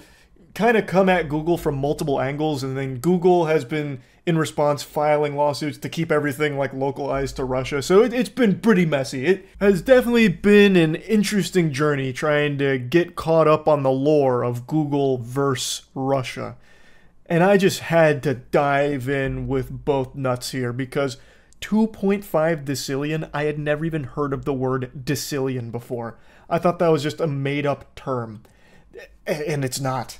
kind of come at Google from multiple angles, and then Google has been, in response, filing lawsuits to keep everything like localized to Russia. So it's been pretty messy. It has definitely been an interesting journey trying to get caught up on the lore of Google versus Russia. And I just had to dive in with both nuts here because 2.5 decillion, I had never even heard of the word decillion before. I thought that was just a made-up term. And it's not.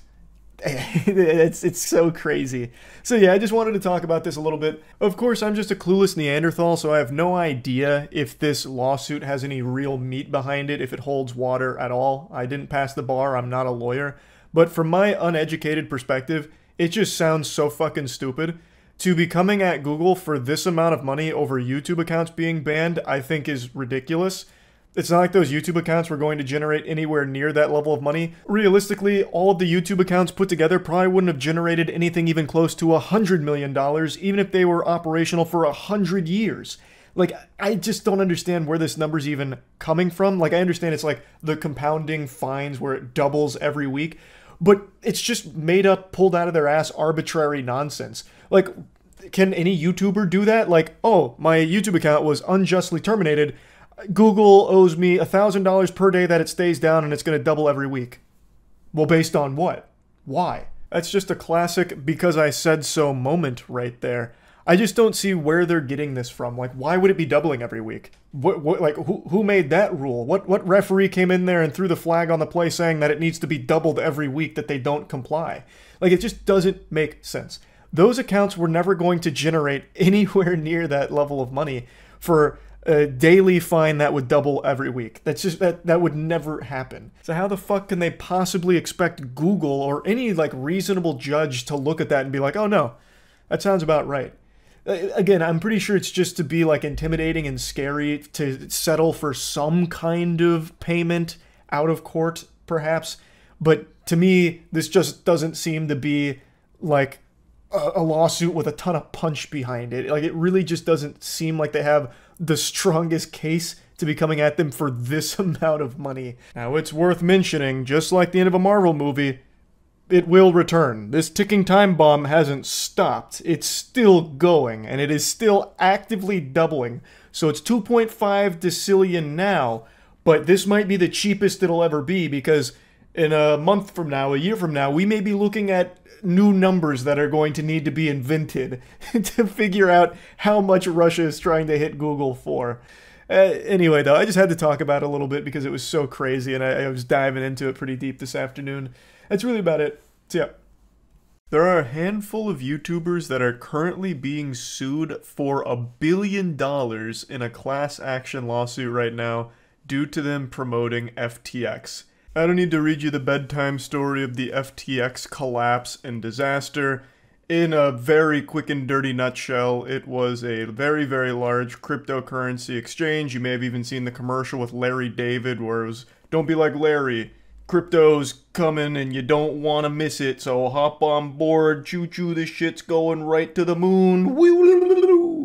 It's so crazy. So yeah, I just wanted to talk about this a little bit. Of course, I'm just a clueless Neanderthal, so I have no idea if this lawsuit has any real meat behind it, if it holds water at all. I didn't pass the bar, I'm not a lawyer. But from my uneducated perspective, it just sounds so fucking stupid. To be coming at Google for this amount of money over YouTube accounts being banned, I think is ridiculous. It's not like those YouTube accounts were going to generate anywhere near that level of money. Realistically, all of the YouTube accounts put together probably wouldn't have generated anything even close to $100 million, even if they were operational for 100 years. Like, I just don't understand where this number's even coming from. Like, I understand it's like the compounding fines where it doubles every week, but it's just made up, pulled out of their ass arbitrary nonsense. Like, can any YouTuber do that? Like, oh, my YouTube account was unjustly terminated. Google owes me $1,000 per day that it stays down, and it's going to double every week. Well, based on what? Why? That's just a classic because I said so moment right there. I just don't see where they're getting this from. Like, why would it be doubling every week? Who made that rule? What referee came in there and threw the flag on the play saying that it needs to be doubled every week that they don't comply? Like, it just doesn't make sense. Those accounts were never going to generate anywhere near that level of money for a daily fine that would double every week. That's just, that would never happen. So how the fuck can they possibly expect Google or any like reasonable judge to look at that and be like, oh no, that sounds about right? Again, I'm pretty sure it's just to be like intimidating and scary to settle for some kind of payment out of court, perhaps. But to me, this just doesn't seem to be like a lawsuit with a ton of punch behind it. Like, it really just doesn't seem like they have the strongest case to be coming at them for this amount of money. Now, it's worth mentioning, just like the end of a Marvel movie, it will return. This ticking time bomb hasn't stopped. It's still going, and it is still actively doubling. So it's 2.5 Decillion now, but this might be the cheapest it'll ever be, because in a month from now, a year from now, we may be looking at new numbers that are going to need to be invented to figure out how much Russia is trying to hit Google for. Anyway, though, I just had to talk about it a little bit because it was so crazy, and I was diving into it pretty deep this afternoon. That's really about it. So, yeah. There are a handful of YouTubers that are currently being sued for $1 billion in a class action lawsuit right now due to them promoting FTX. I don't need to read you the bedtime story of the FTX collapse and disaster. In a very quick and dirty nutshell, it was a very, very large cryptocurrency exchange. You may have even seen the commercial with Larry David where it was, "Don't be like Larry. Crypto's coming and you don't want to miss it, so hop on board. Choo-choo, this shit's going right to the moon."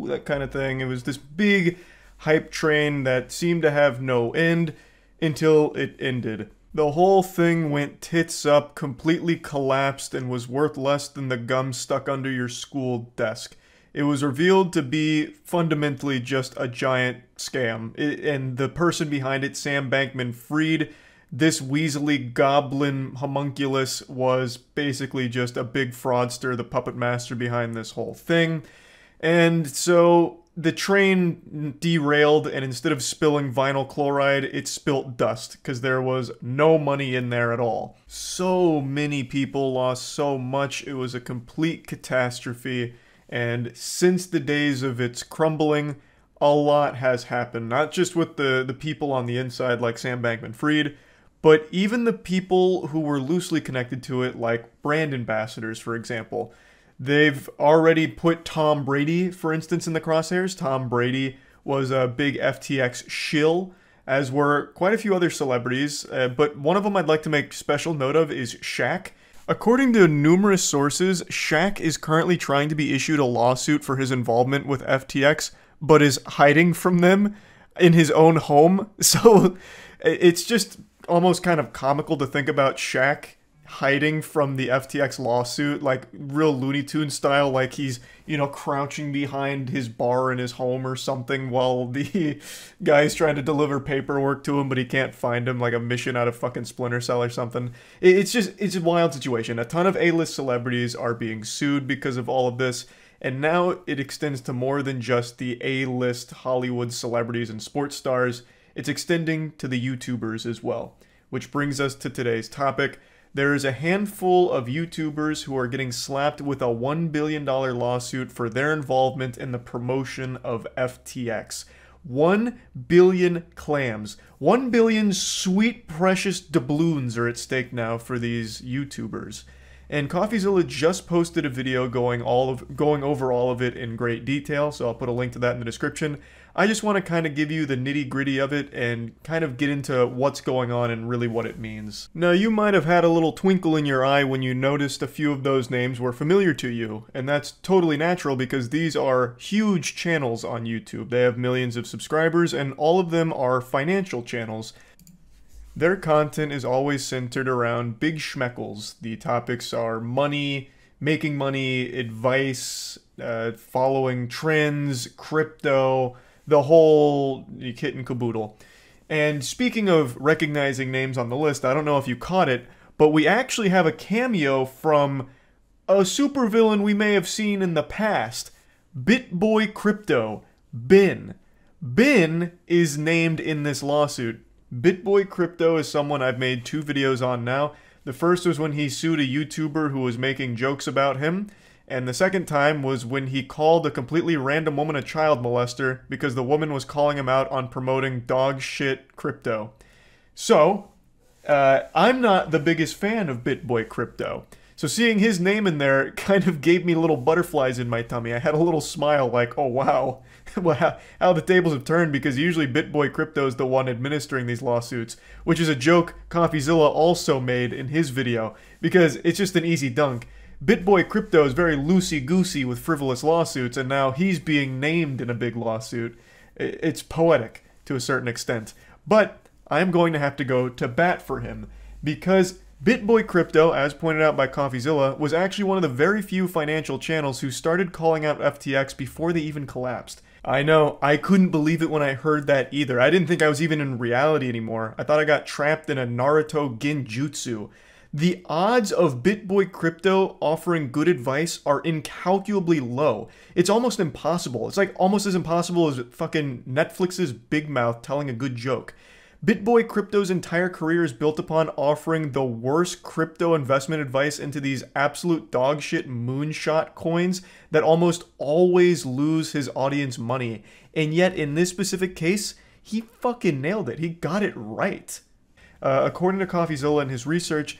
That kind of thing. It was this big hype train that seemed to have no end until it ended. The whole thing went tits up, completely collapsed, and was worth less than the gum stuck under your school desk. It was revealed to be fundamentally just a giant scam, and the person behind it, Sam Bankman-Fried, this weaselly goblin homunculus, was basically just a big fraudster, the puppet master behind this whole thing. And so the train derailed, and instead of spilling vinyl chloride, it spilt dust, because there was no money in there at all. So many people lost so much, it was a complete catastrophe, and since the days of its crumbling, a lot has happened. Not just with the people on the inside like Sam Bankman-Fried, but even the people who were loosely connected to it, like brand ambassadors, for example. They've already put Tom Brady, for instance, in the crosshairs. Tom Brady was a big FTX shill, as were quite a few other celebrities, but one of them I'd like to make special note of is Shaq. According to numerous sources, Shaq is currently trying to be issued a lawsuit for his involvement with FTX, but is hiding from them in his own home. So it's just almost kind of comical to think about Shaq hiding from the FTX lawsuit, like real Looney Tunes style, like he's, you know, crouching behind his bar in his home or something while the guy's trying to deliver paperwork to him, but he can't find him, like a mission out of fucking Splinter Cell or something. It's a wild situation. A ton of A-list celebrities are being sued because of all of this, and now it extends to more than just the A-list Hollywood celebrities and sports stars. It's extending to the YouTubers as well, which brings us to today's topic. There is a handful of YouTubers who are getting slapped with a $1 billion lawsuit for their involvement in the promotion of FTX. 1 billion clams. 1 billion sweet, precious doubloons are at stake now for these YouTubers. And Coffeezilla just posted a video going over all of it in great detail, so I'll put a link to that in the description. I just want to kind of give you the nitty-gritty of it and kind of get into what's going on and really what it means. Now, you might have had a little twinkle in your eye when you noticed a few of those names were familiar to you, and that's totally natural because these are huge channels on YouTube. They have millions of subscribers, and all of them are financial channels. Their content is always centered around big schmeckles. The topics are money, making money, advice, following trends, crypto, the whole kit and caboodle. And speaking of recognizing names on the list, I don't know if you caught it, but we actually have a cameo from a supervillain we may have seen in the past. BitBoy Crypto, Bin. Bin is named in this lawsuit. BitBoy Crypto is someone I've made 2 videos on now. The first was when he sued a YouTuber who was making jokes about him, and the second time was when he called a completely random woman a child molester because the woman was calling him out on promoting dog shit crypto. So, I'm not the biggest fan of BitBoy Crypto. So seeing his name in there kind of gave me little butterflies in my tummy. I had a little smile like, oh wow, well, how the tables have turned, because usually BitBoy Crypto is the one administering these lawsuits, which is a joke Coffeezilla also made in his video, because it's just an easy dunk. BitBoy Crypto is very loosey-goosey with frivolous lawsuits, and now he's being named in a big lawsuit. It's poetic to a certain extent. But I'm going to have to go to bat for him, because BitBoy Crypto, as pointed out by Coffeezilla, was actually one of the very few financial channels who started calling out FTX before they even collapsed. I know, I couldn't believe it when I heard that either. I didn't think I was even in reality anymore. I thought I got trapped in a Naruto genjutsu. The odds of BitBoy Crypto offering good advice are incalculably low. It's almost impossible. It's like almost as impossible as fucking Netflix's Big Mouth telling a good joke. BitBoy Crypto's entire career is built upon offering the worst crypto investment advice into these absolute dogshit moonshot coins that almost always lose his audience money. And yet, in this specific case, he fucking nailed it. He got it right. According to Coffeezilla and his research,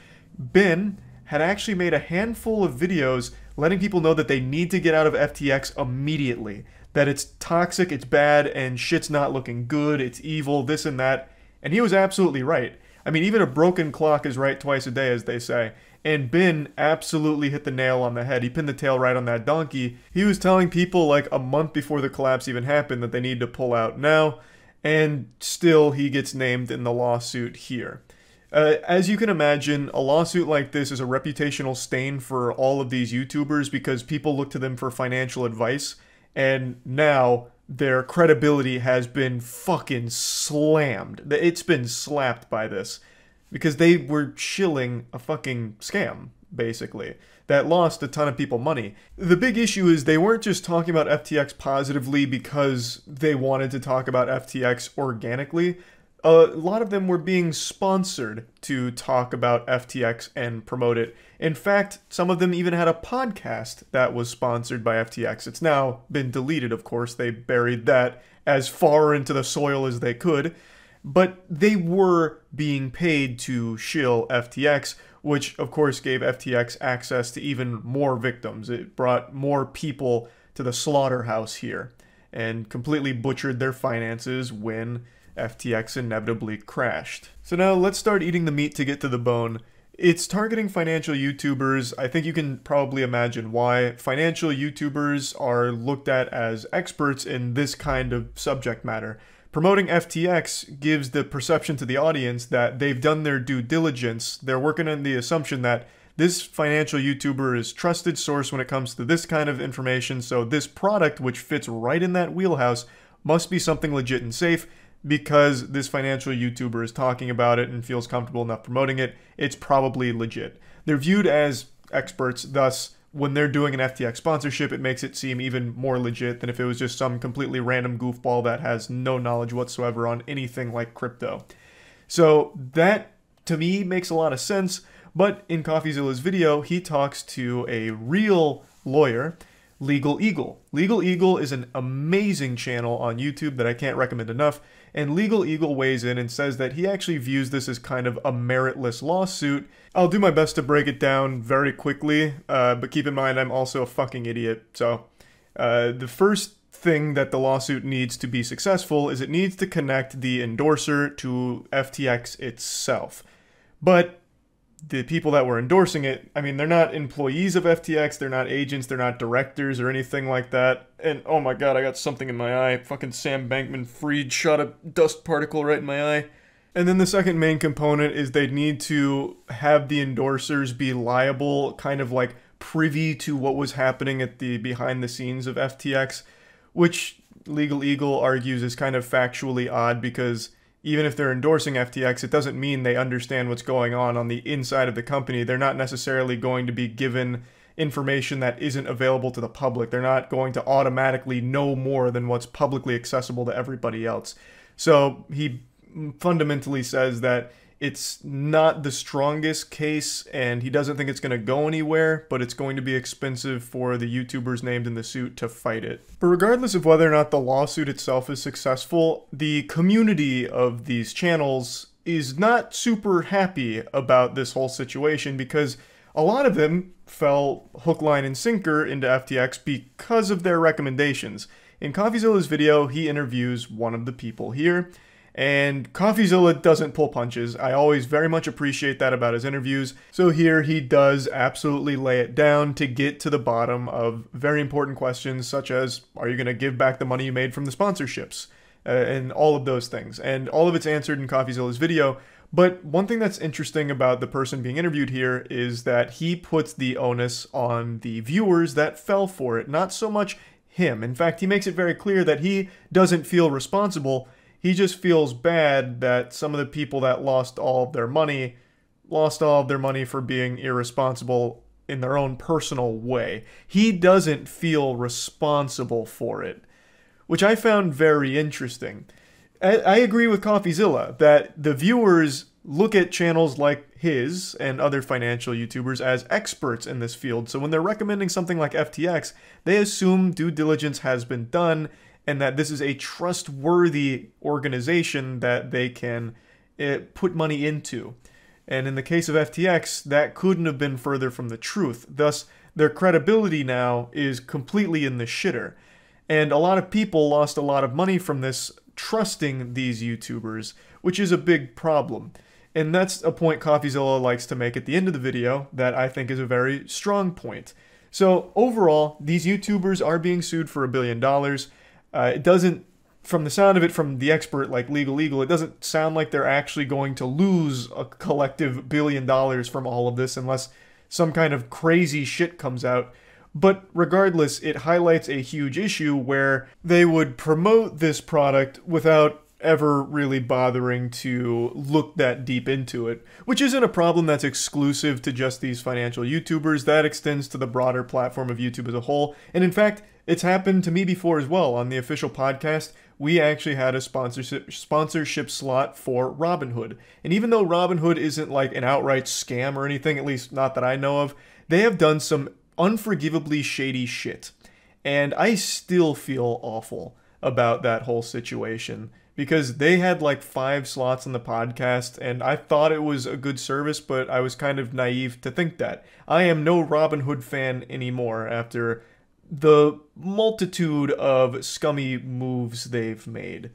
Bin had actually made a handful of videos letting people know that they need to get out of FTX immediately. That it's toxic, it's bad, and shit's not looking good, it's evil, this and that. And he was absolutely right. I mean, even a broken clock is right twice a day, as they say. And Bin absolutely hit the nail on the head. He pinned the tail right on that donkey. He was telling people like a month before the collapse even happened that they need to pull out now. And still, he gets named in the lawsuit here. As you can imagine, a lawsuit like this is a reputational stain for all of these YouTubers because people look to them for financial advice. And now their credibility has been fucking slammed. It's been slapped by this. Because they were shilling a fucking scam, basically, that lost a ton of people money. The big issue is they weren't just talking about FTX positively because they wanted to talk about FTX organically. A lot of them were being sponsored to talk about FTX and promote it. In fact, some of them even had a podcast that was sponsored by FTX. It's now been deleted, of course. They buried that as far into the soil as they could. But they were being paid to shill FTX, which of course gave FTX access to even more victims. It brought more people to the slaughterhouse here and completely butchered their finances when FTX inevitably crashed. So now let's start eating the meat to get to the bone. It's targeting financial YouTubers. I think you can probably imagine why. Financial YouTubers are looked at as experts in this kind of subject matter. Promoting FTX gives the perception to the audience that they've done their due diligence. They're working on the assumption that this financial YouTuber is a trusted source when it comes to this kind of information, so this product, which fits right in that wheelhouse, must be something legit and safe because this financial YouTuber is talking about it and feels comfortable enough promoting it. It's probably legit. They're viewed as experts, thus when they're doing an FTX sponsorship, it makes it seem even more legit than if it was just some completely random goofball that has no knowledge whatsoever on anything like crypto. So that, to me, makes a lot of sense, But in CoffeeZilla's video, he talks to a real lawyer, Legal Eagle. Legal Eagle is an amazing channel on YouTube that I can't recommend enough, and Legal Eagle weighs in and says that he actually views this as kind of a meritless lawsuit. I'll do my best to break it down very quickly, but keep in mind I'm also a fucking idiot. So the first thing that the lawsuit needs to be successful is it needs to connect the endorser to FTX itself. But the people that were endorsing it, I mean, they're not employees of FTX, they're not agents, they're not directors or anything like that. And oh my god, I got something in my eye. Fucking Sam Bankman-Fried shot a dust particle right in my eye. And then the second main component is they need to have the endorsers be liable, kind of like privy to what was happening at the behind the scenes of FTX, which Legal Eagle argues is kind of factually odd because even if they're endorsing FTX, it doesn't mean they understand what's going on the inside of the company. They're not necessarily going to be given information that isn't available to the public. They're not going to automatically know more than what's publicly accessible to everybody else. So he fundamentally says that it's not the strongest case, and he doesn't think it's going to go anywhere, but it's going to be expensive for the YouTubers named in the suit to fight it. But regardless of whether or not the lawsuit itself is successful, the community of these channels is not super happy about this whole situation because a lot of them fell hook, line, and sinker into FTX because of their recommendations. In CoffeeZilla's video, he interviews one of the people here, and CoffeeZilla doesn't pull punches. I always very much appreciate that about his interviews. So here he does absolutely lay it down to get to the bottom of very important questions such as, are you going to give back the money you made from the sponsorships? And all of those things. And all of it's answered in CoffeeZilla's video. But one thing that's interesting about the person being interviewed here is that he puts the onus on the viewers that fell for it, not so much him. In fact, he makes it very clear that he doesn't feel responsible. He just feels bad that some of the people that lost all of their money for being irresponsible in their own personal way. He doesn't feel responsible for it, which I found very interesting. I agree with CoffeeZilla that the viewers look at channels like his and other financial YouTubers as experts in this field. So when they're recommending something like FTX, they assume due diligence has been done and that this is a trustworthy organization that they can put money into. And in the case of FTX, that couldn't have been further from the truth. Thus, their credibility now is completely in the shitter. And a lot of people lost a lot of money from this trusting these YouTubers, which is a big problem. And that's a point CoffeeZilla likes to make at the end of the video that I think is a very strong point. So overall, these YouTubers are being sued for $1 billion. It doesn't, from the sound of it, from the expert like Legal Eagle, it doesn't sound like they're actually going to lose a collective $1 billion from all of this unless some kind of crazy shit comes out. But regardless, it highlights a huge issue where they would promote this product without ever really bothering to look that deep into it, which isn't a problem that's exclusive to just these financial YouTubers. That extends to the broader platform of YouTube as a whole. And in fact, it's happened to me before as well. On the official podcast, we actually had a sponsorship slot for Robinhood. And even though Robinhood isn't like an outright scam or anything, at least not that I know of, they have done some unforgivably shady shit. And I still feel awful about that whole situation because they had like 5 slots on the podcast and I thought it was a good service, but I was kind of naive to think that. I am no Robinhood fan anymore after the multitude of scummy moves they've made.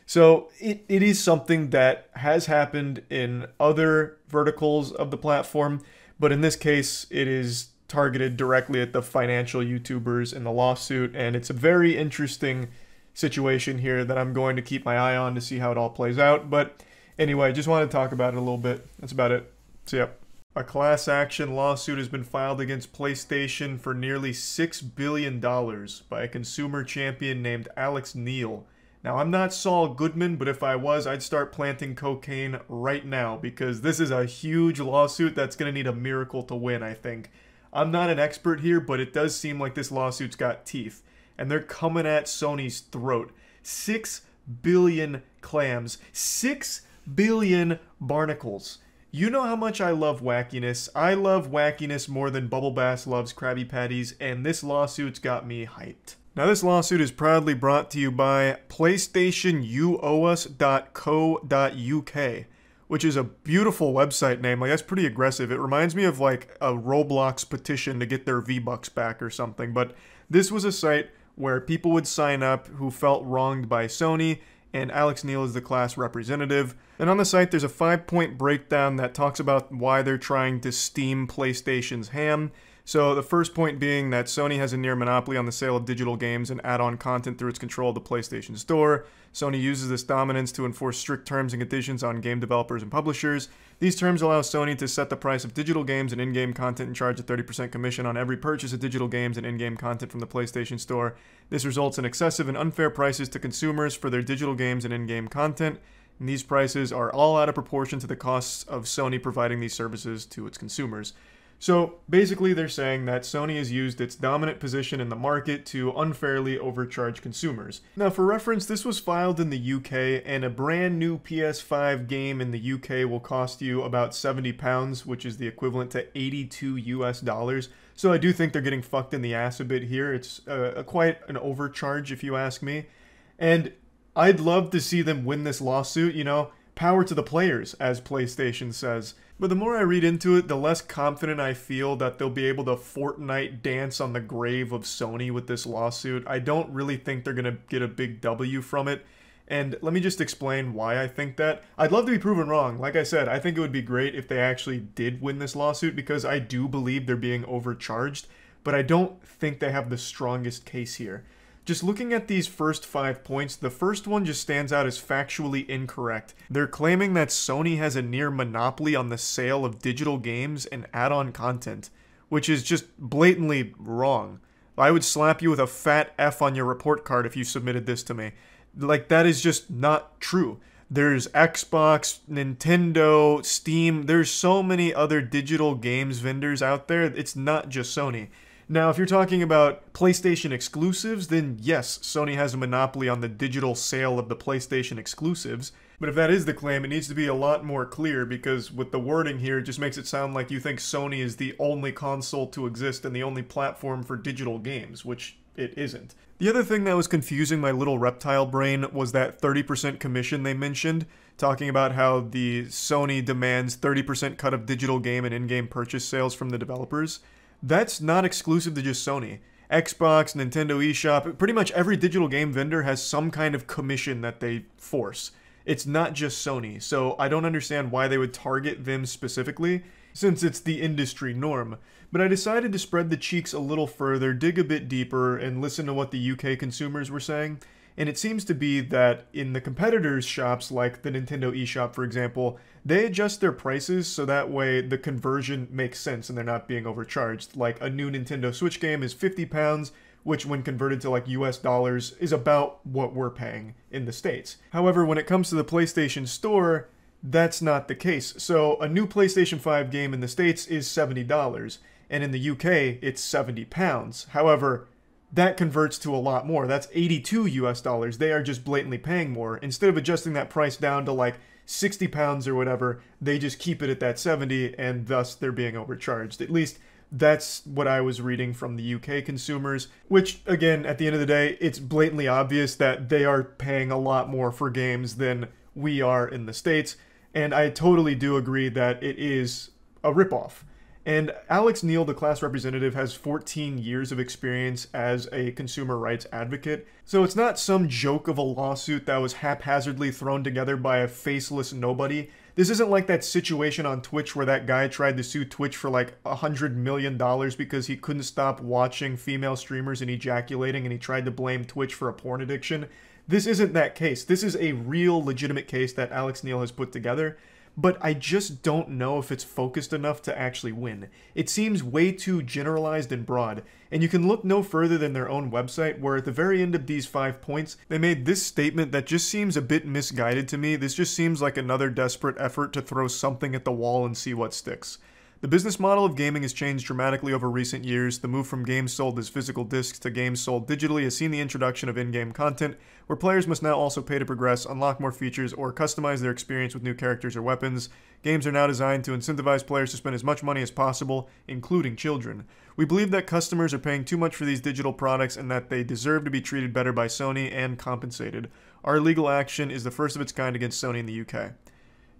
So it is something that has happened in other verticals of the platform, but in this case it is targeted directly at the financial YouTubers in the lawsuit, and it's a very interesting situation here that I'm going to keep my eye on to see how it all plays out. But anyway, just wanted to talk about it a little bit. That's about it. So yeah. A class action lawsuit has been filed against PlayStation for nearly $6 billion by a consumer champion named Alex Neal. Now, I'm not Saul Goodman, but if I was, I'd start planting cocaine right now because this is a huge lawsuit that's going to need a miracle to win, I think. I'm not an expert here, but it does seem like this lawsuit's got teeth, and they're coming at Sony's throat. 6 billion clams. 6 billion barnacles. You know how much I love wackiness. I love wackiness more than Bubble Bass loves Krabby Patties, and this lawsuit's got me hyped. Now, this lawsuit is proudly brought to you by PlayStationYouOweUs.co.uk, which is a beautiful website name. Like, that's pretty aggressive. It reminds me of like a Roblox petition to get their V-Bucks back or something. But this was a site where people would sign up who felt wronged by Sony, and Alex Neil is the class representative. And on the site, there's a 5-point breakdown that talks about why they're trying to steam PlayStation's ham. So the first point being that Sony has a near monopoly on the sale of digital games and add-on content through its control of the PlayStation Store. Sony uses this dominance to enforce strict terms and conditions on game developers and publishers. These terms allow Sony to set the price of digital games and in-game content and charge a 30% commission on every purchase of digital games and in-game content from the PlayStation Store. This results in excessive and unfair prices to consumers for their digital games and in-game content. And these prices are all out of proportion to the costs of Sony providing these services to its consumers. So basically they're saying that Sony has used its dominant position in the market to unfairly overcharge consumers. Now, for reference, this was filed in the UK, and a brand new PS5 game in the UK will cost you about £70, which is the equivalent to $82 US. So I do think they're getting fucked in the ass a bit here. It's quite an overcharge if you ask me. And I'd love to see them win this lawsuit, you know, power to the players, as PlayStation says. But the more I read into it, the less confident I feel that they'll be able to Fortnite dance on the grave of Sony with this lawsuit. I don't really think they're going to get a big W from it. And let me just explain why I think that. I'd love to be proven wrong. Like I said, I think it would be great if they actually did win this lawsuit, because I do believe they're being overcharged, but I don't think they have the strongest case here. Just looking at these first 5 points, the first one just stands out as factually incorrect. They're claiming that Sony has a near monopoly on the sale of digital games and add-on content, which is just blatantly wrong. I would slap you with a fat F on your report card if you submitted this to me. Like, that is just not true. There's Xbox, Nintendo, Steam, there's so many other digital games vendors out there. It's not just Sony. Now, if you're talking about PlayStation exclusives, then yes, Sony has a monopoly on the digital sale of the PlayStation exclusives. But if that is the claim, it needs to be a lot more clear, because with the wording here, it just makes it sound like you think Sony is the only console to exist and the only platform for digital games, which it isn't. The other thing that was confusing my little reptile brain was that 30% commission they mentioned, talking about how the Sony demands 30% cut of digital game and in-game purchase sales from the developers. That's not exclusive to just Sony. Xbox, Nintendo eShop, pretty much every digital game vendor has some kind of commission that they force. It's not just Sony, so I don't understand why they would target them specifically, since it's the industry norm. But I decided to spread the cheeks a little further, dig a bit deeper, and listen to what the UK consumers were saying. And it seems to be that in the competitors' shops, like the Nintendo eShop for example, they adjust their prices so that way the conversion makes sense and they're not being overcharged. Like a new Nintendo Switch game is £50, which when converted to like US dollars is about what we're paying in the States. However, when it comes to the PlayStation Store, that's not the case. So a new PlayStation 5 game in the States is $70, and in the UK it's £70. However, that converts to a lot more. That's 82 US dollars. They are just blatantly paying more. Instead of adjusting that price down to like £60 or whatever, they just keep it at that 70, and thus they're being overcharged. At least that's what I was reading from the UK consumers, which again, at the end of the day, it's blatantly obvious that they are paying a lot more for games than we are in the States, and I totally do agree that it is a ripoff. And Alex Neil, the class representative, has 14 years of experience as a consumer rights advocate. So it's not some joke of a lawsuit that was haphazardly thrown together by a faceless nobody. This isn't like that situation on Twitch where that guy tried to sue Twitch for like $100 million because he couldn't stop watching female streamers and ejaculating, and he tried to blame Twitch for a porn addiction. This isn't that case. This is a real legitimate case that Alex Neil has put together. But I just don't know if it's focused enough to actually win. It seems way too generalized and broad, and you can look no further than their own website, where at the very end of these 5 points, they made this statement that just seems a bit misguided to me. This just seems like another desperate effort to throw something at the wall and see what sticks. The business model of gaming has changed dramatically over recent years. The move from games sold as physical discs to games sold digitally has seen the introduction of in-game content, where players must now also pay to progress, unlock more features, or customize their experience with new characters or weapons. Games are now designed to incentivize players to spend as much money as possible, including children. We believe that customers are paying too much for these digital products and that they deserve to be treated better by Sony and compensated. Our legal action is the first of its kind against Sony in the UK.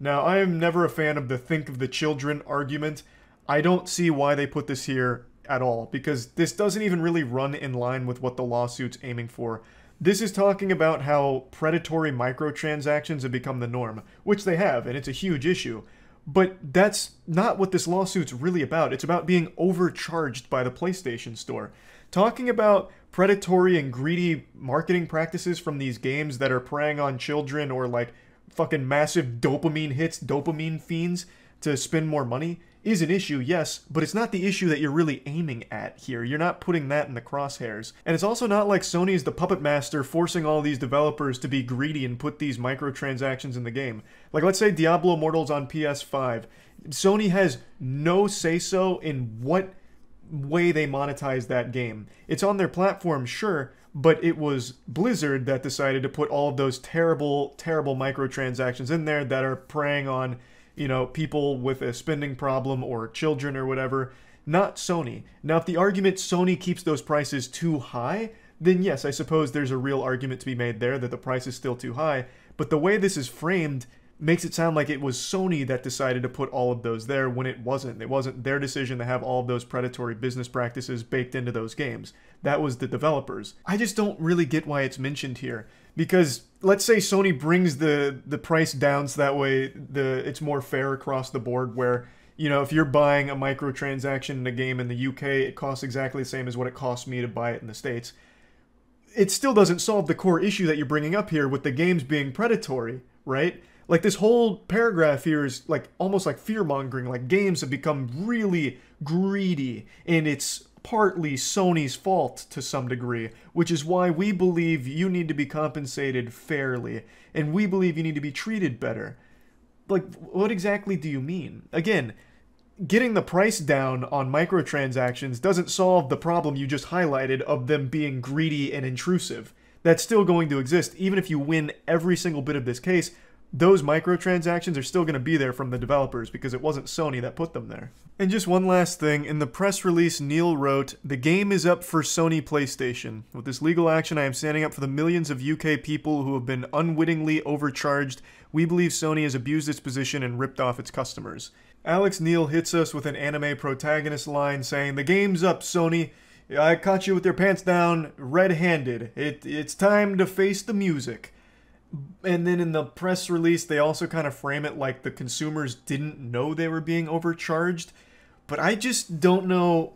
Now, I am never a fan of the think of the children argument. I don't see why they put this here at all, because this doesn't even really run in line with what the lawsuit's aiming for. This is talking about how predatory microtransactions have become the norm, which they have, and it's a huge issue. But that's not what this lawsuit's really about. It's about being overcharged by the PlayStation Store. Talking about predatory and greedy marketing practices from these games that are preying on children, or like fucking massive dopamine hits, dopamine fiends to spend more money, is an issue, yes, but it's not the issue that you're really aiming at here. You're not putting that in the crosshairs. And it's also not like Sony is the puppet master forcing all these developers to be greedy and put these microtransactions in the game. Like, let's say Diablo Immortal's on PS5. Sony has no say-so in what way they monetize that game. It's on their platform, sure, but it was Blizzard that decided to put all of those terrible, terrible microtransactions in there that are preying on, you know, people with a spending problem or children or whatever, not Sony. Now, if the argument Sony keeps those prices too high, then yes, I suppose there's a real argument to be made there that the price is still too high, but the way this is framed makes it sound like it was Sony that decided to put all of those there when it wasn't. It wasn't their decision to have all of those predatory business practices baked into those games. That was the developers. I just don't really get why it's mentioned here, because let's say Sony brings the price down so that way it's more fair across the board, where, you know, if you're buying a microtransaction in a game in the UK, it costs exactly the same as what it costs me to buy it in the States. It still doesn't solve the core issue that you're bringing up here with the games being predatory, right? Like, this whole paragraph here is like almost like fear-mongering, like games have become really greedy, and it's partly Sony's fault to some degree, which is why we believe you need to be compensated fairly, and we believe you need to be treated better. Like, what exactly do you mean? Again, getting the price down on microtransactions doesn't solve the problem you just highlighted of them being greedy and intrusive. That's still going to exist, even if you win every single bit of this case. Those microtransactions are still going to be there from the developers because it wasn't Sony that put them there. And just one last thing, in the press release, Neil wrote, "The game is up for Sony PlayStation. With this legal action, I am standing up for the millions of UK people who have been unwittingly overcharged. We believe Sony has abused its position and ripped off its customers." Alex Neil hits us with an anime protagonist line saying, "The game's up, Sony. I caught you with your pants down red-handed. It's time to face the music." And then in the press release, they also kind of frame it like the consumers didn't know they were being overcharged. But I just don't know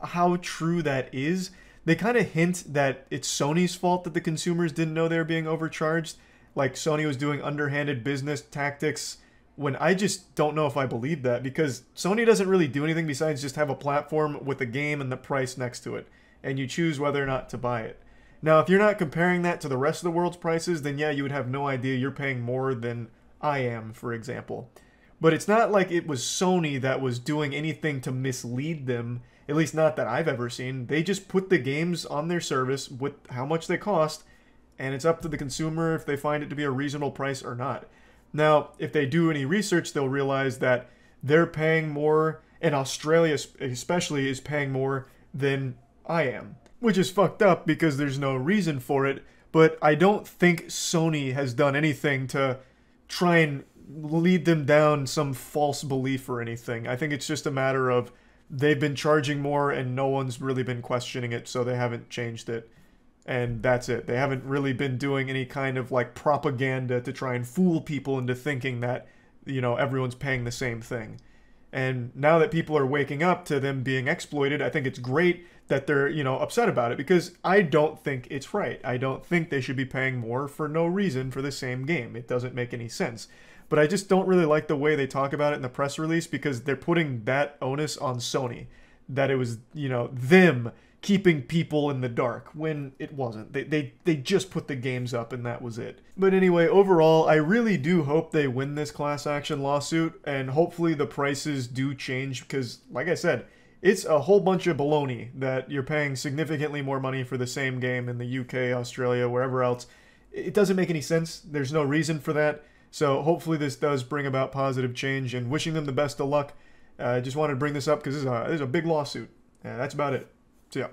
how true that is. They kind of hint that it's Sony's fault that the consumers didn't know they were being overcharged. Like Sony was doing underhanded business tactics, when I just don't know if I believe that, because Sony doesn't really do anything besides just have a platform with a game and the price next to it, and you choose whether or not to buy it. Now, if you're not comparing that to the rest of the world's prices, then yeah, you would have no idea you're paying more than I am, for example. But it's not like it was Sony that was doing anything to mislead them, at least not that I've ever seen. They just put the games on their service with how much they cost, and it's up to the consumer if they find it to be a reasonable price or not. Now, if they do any research, they'll realize that they're paying more, and Australia especially is paying more than I am. Which is fucked up because there's no reason for it, but I don't think Sony has done anything to try and lead them down some false belief or anything. I think it's just a matter of they've been charging more and no one's really been questioning it, so they haven't changed it. And that's it. They haven't really been doing any kind of like propaganda to try and fool people into thinking that, you know, everyone's paying the same thing. And now that people are waking up to them being exploited, I think it's great that they're, you know, upset about it, because I don't think it's right. I don't think they should be paying more for no reason for the same game. It doesn't make any sense. But I just don't really like the way they talk about it in the press release, because they're putting that onus on Sony. That it was, you know, them keeping people in the dark when it wasn't. They just put the games up and that was it. But anyway, overall, I really do hope they win this class action lawsuit, and hopefully the prices do change because, like I said, it's a whole bunch of baloney that you're paying significantly more money for the same game in the UK, Australia, wherever else. It doesn't make any sense. There's no reason for that. So hopefully this does bring about positive change, and wishing them the best of luck. I just wanted to bring this up because this is a big lawsuit. That's about it. So yeah.